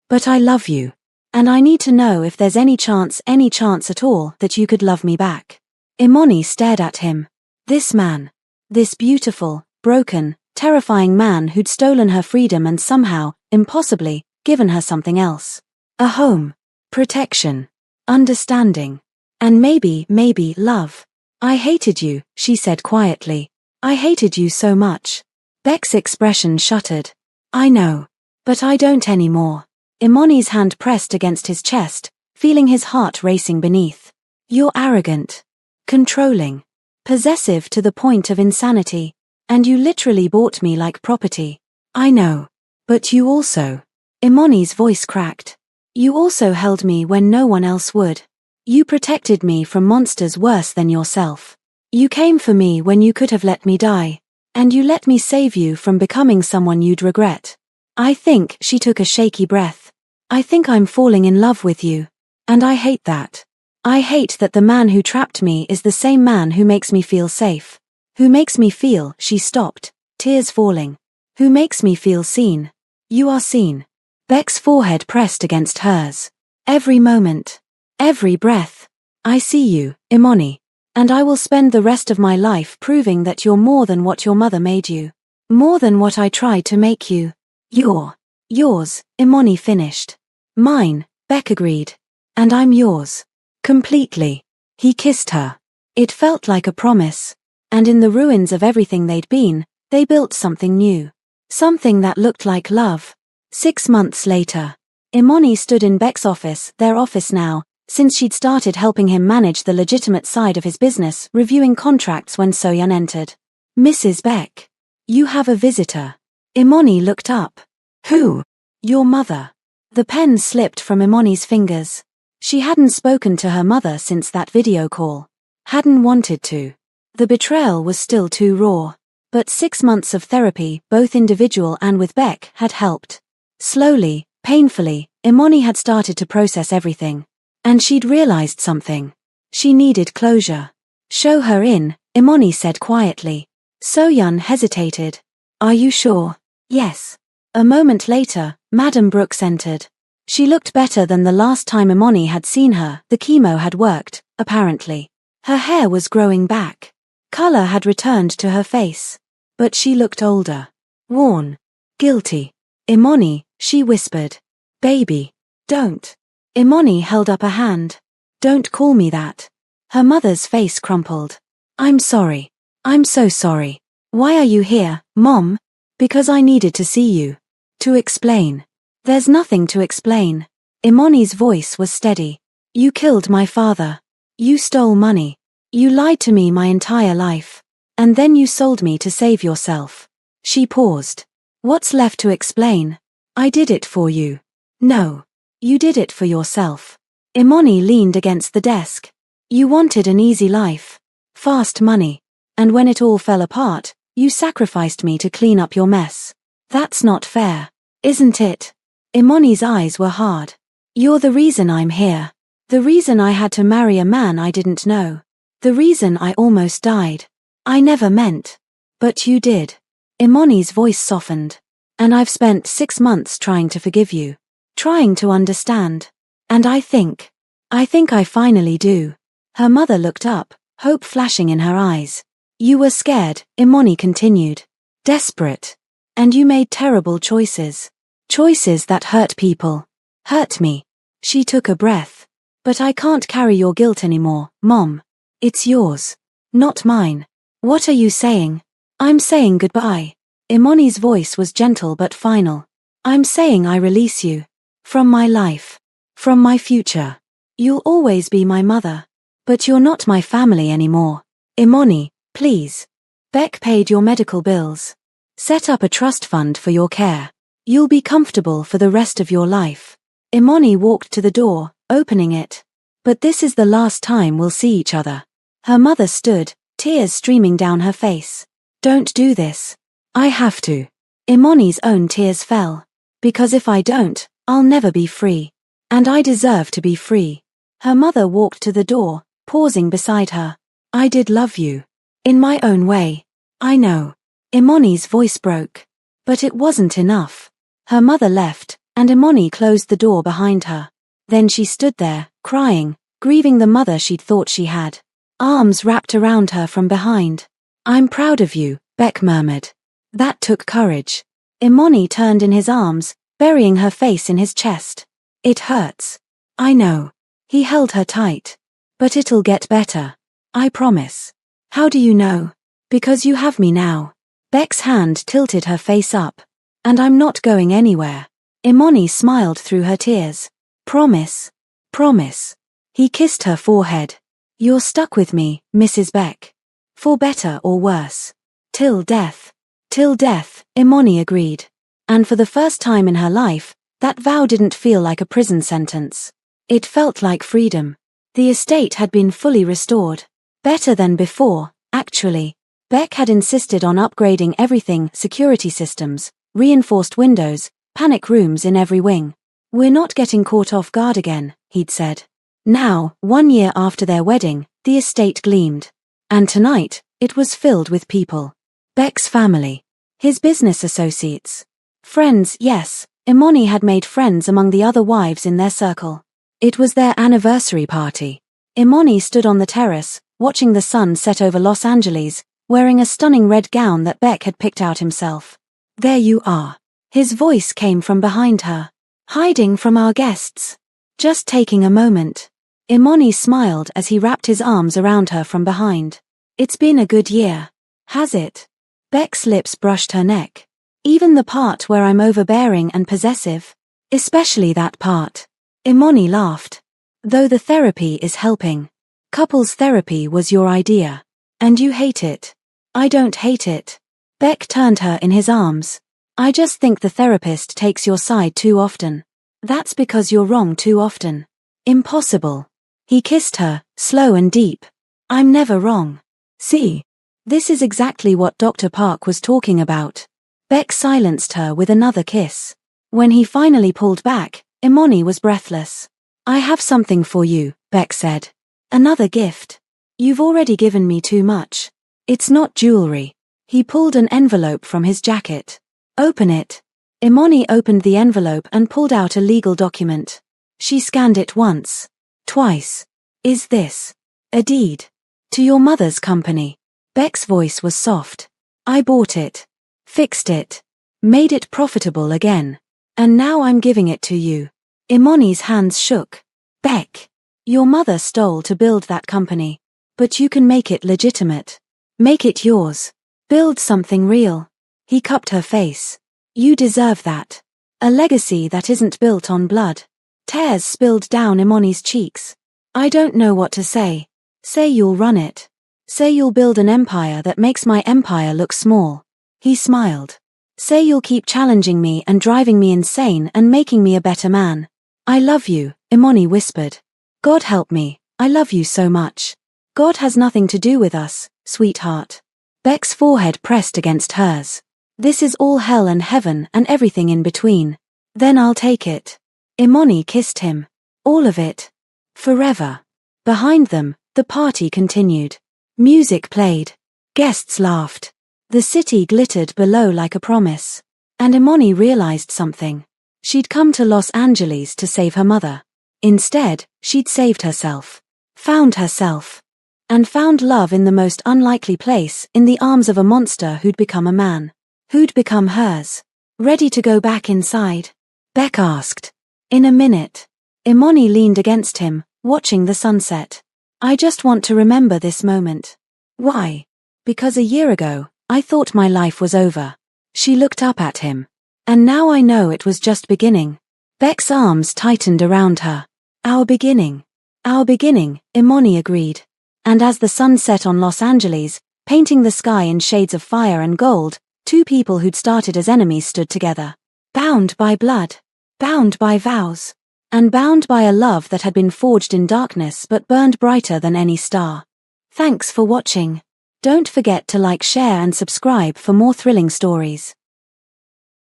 But I love you. And I need to know if there's any chance at all, that you could love me back. Imani stared at him. This man. This beautiful, broken, terrifying man who'd stolen her freedom and somehow, impossibly, given her something else. A home. Protection. Understanding. And maybe, love. I hated you, she said quietly. I hated you so much. Beck's expression shuttered. I know. But I don't anymore. Imani's hand pressed against his chest, feeling his heart racing beneath. You're arrogant. Controlling. Possessive to the point of insanity. And you literally bought me like property. I know. But you also. Imani's voice cracked. You also held me when no one else would. You protected me from monsters worse than yourself. You came for me when you could have let me die. And you let me save you from becoming someone you'd regret. I think, she took a shaky breath. I think I'm falling in love with you. And I hate that. I hate that the man who trapped me is the same man who makes me feel safe. Who makes me feel, she stopped, tears falling. Who makes me feel seen. You are seen. Beck's forehead pressed against hers. Every moment. Every breath. I see you, Imani. And I will spend the rest of my life proving that you're more than what your mother made you. More than what I tried to make you. You're yours, Imani finished. Mine, Beck agreed. And I'm yours. Completely. He kissed her. It felt like a promise. And in the ruins of everything they'd been, they built something new. Something that looked like love. 6 months later. Imani stood in Beck's office, their office now, since she'd started helping him manage the legitimate side of his business, reviewing contracts when Soyun entered. Mrs. Beck. You have a visitor. Imani looked up. Who? Your mother. The pen slipped from Imani's fingers. She hadn't spoken to her mother since that video call. Hadn't wanted to. The betrayal was still too raw. But 6 months of therapy, both individual and with Beck, had helped. Slowly, painfully, Imani had started to process everything. And she'd realized something. She needed closure. "Show her in," Imani said quietly. So-Yun hesitated. "Are you sure?" "Yes." A moment later, Madam Brooks entered. She looked better than the last time Imani had seen her. The chemo had worked, apparently. Her hair was growing back. Color had returned to her face. But she looked older. Worn. Guilty. "Imani," she whispered. "Baby. Don't." Imani held up a hand. "Don't call me that." Her mother's face crumpled. "I'm sorry. I'm so sorry." "Why are you here, Mom?" "Because I needed to see you. To explain." "There's nothing to explain." Imani's voice was steady. "You killed my father. You stole money. You lied to me my entire life. And then you sold me to save yourself." She paused. "What's left to explain?" "I did it for you." "No. You did it for yourself." Imani leaned against the desk. "You wanted an easy life. Fast money. And when it all fell apart, you sacrificed me to clean up your mess. That's not fair. Isn't it?" Imani's eyes were hard. "You're the reason I'm here. The reason I had to marry a man I didn't know. The reason I almost died. I never meant. But you did." Imani's voice softened. "And I've spent 6 months trying to forgive you. Trying to understand. And I think I finally do." Her mother looked up, hope flashing in her eyes. "You were scared," Imani continued. "Desperate. And you made terrible choices. Choices that hurt people. Hurt me." She took a breath. "But I can't carry your guilt anymore, Mom. It's yours. Not mine." "What are you saying?" "I'm saying goodbye." Imani's voice was gentle but final. "I'm saying I release you. From my life. From my future. You'll always be my mother. But you're not my family anymore. Imani, please. Beck paid your medical bills. Set up a trust fund for your care. You'll be comfortable for the rest of your life." Imani walked to the door, opening it. "But this is the last time we'll see each other." Her mother stood, tears streaming down her face. "Don't do this." "I have to." Imani's own tears fell. "Because if I don't, I'll never be free. And I deserve to be free." Her mother walked to the door, pausing beside her. "I did love you. In my own way. I know." Imani's voice broke. But it wasn't enough. Her mother left, and Imani closed the door behind her. Then she stood there, crying, grieving the mother she'd thought she had. Arms wrapped around her from behind. "I'm proud of you," Beck murmured. "That took courage." Imani turned in his arms, burying her face in his chest. "It hurts. I know." He held her tight. "But it'll get better. I promise." "How do you know?" "Because you have me now." Beck's hand tilted her face up. "And I'm not going anywhere." Imani smiled through her tears. "Promise. Promise." He kissed her forehead. "You're stuck with me, Mrs. Beck. For better or worse. Till death." "Till death," Imani agreed. And for the first time in her life, that vow didn't feel like a prison sentence. It felt like freedom. The estate had been fully restored. Better than before, actually. Beck had insisted on upgrading everything: security systems, reinforced windows, panic rooms in every wing. "We're not getting caught off guard again," he'd said. Now, 1 year after their wedding, the estate gleamed. And tonight, it was filled with people. Beck's family. His business associates. Friends, yes, Imani had made friends among the other wives in their circle. It was their anniversary party. Imani stood on the terrace, watching the sun set over Los Angeles, wearing a stunning red gown that Beck had picked out himself. "There you are." His voice came from behind her. "Hiding from our guests. Just taking a moment." Imani smiled as he wrapped his arms around her from behind. "It's been a good year. Has it?" Beck's lips brushed her neck. "Even the part where I'm overbearing and possessive? Especially that part." Imani laughed. "Though the therapy is helping. Couples therapy was your idea. And you hate it." "I don't hate it." Beck turned her in his arms. "I just think the therapist takes your side too often. That's because you're wrong too often." "Impossible." He kissed her, slow and deep. "I'm never wrong. See? This is exactly what Dr. Park was talking about. Beck silenced her with another kiss. When he finally pulled back, Imani was breathless. I have something for you, Beck said. Another gift. You've already given me too much. It's not jewelry. He pulled an envelope from his jacket. Open it. Imani opened the envelope and pulled out a legal document. She scanned it once. Twice. Is this a deed to your mother's company? Beck's voice was soft. I bought it. Fixed it. Made it profitable again. And now I'm giving it to you. Imani's hands shook. Beck. Your mother stole to build that company. But you can make it legitimate. Make it yours. Build something real. He cupped her face. You deserve that. A legacy that isn't built on blood. Tears spilled down Imani's cheeks. I don't know what to say. Say you'll run it. Say you'll build an empire that makes my empire look small. He smiled. Say you'll keep challenging me and driving me insane and making me a better man. I love you, Imani whispered. God help me, I love you so much. God has nothing to do with us, sweetheart. Beck's forehead pressed against hers. This is all hell and heaven and everything in between. Then I'll take it. Imani kissed him. All of it. Forever. Behind them, the party continued. Music played. Guests laughed. The city glittered below like a promise. And Imani realized something. She'd come to Los Angeles to save her mother. Instead, she'd saved herself. Found herself. And found love in the most unlikely place, in the arms of a monster who'd become a man. Who'd become hers. Ready to go back inside? Beck asked. In a minute. Imani leaned against him, watching the sunset. I just want to remember this moment. Why? Because a year ago, I thought my life was over. She looked up at him. And now I know it was just beginning. Beck's arms tightened around her. Our beginning. Our beginning, Imani agreed. And as the sun set on Los Angeles, painting the sky in shades of fire and gold, two people who'd started as enemies stood together. Bound by blood. Bound by vows. And bound by a love that had been forged in darkness but burned brighter than any star. Thanks for watching. Don't forget to like, share and subscribe for more thrilling stories.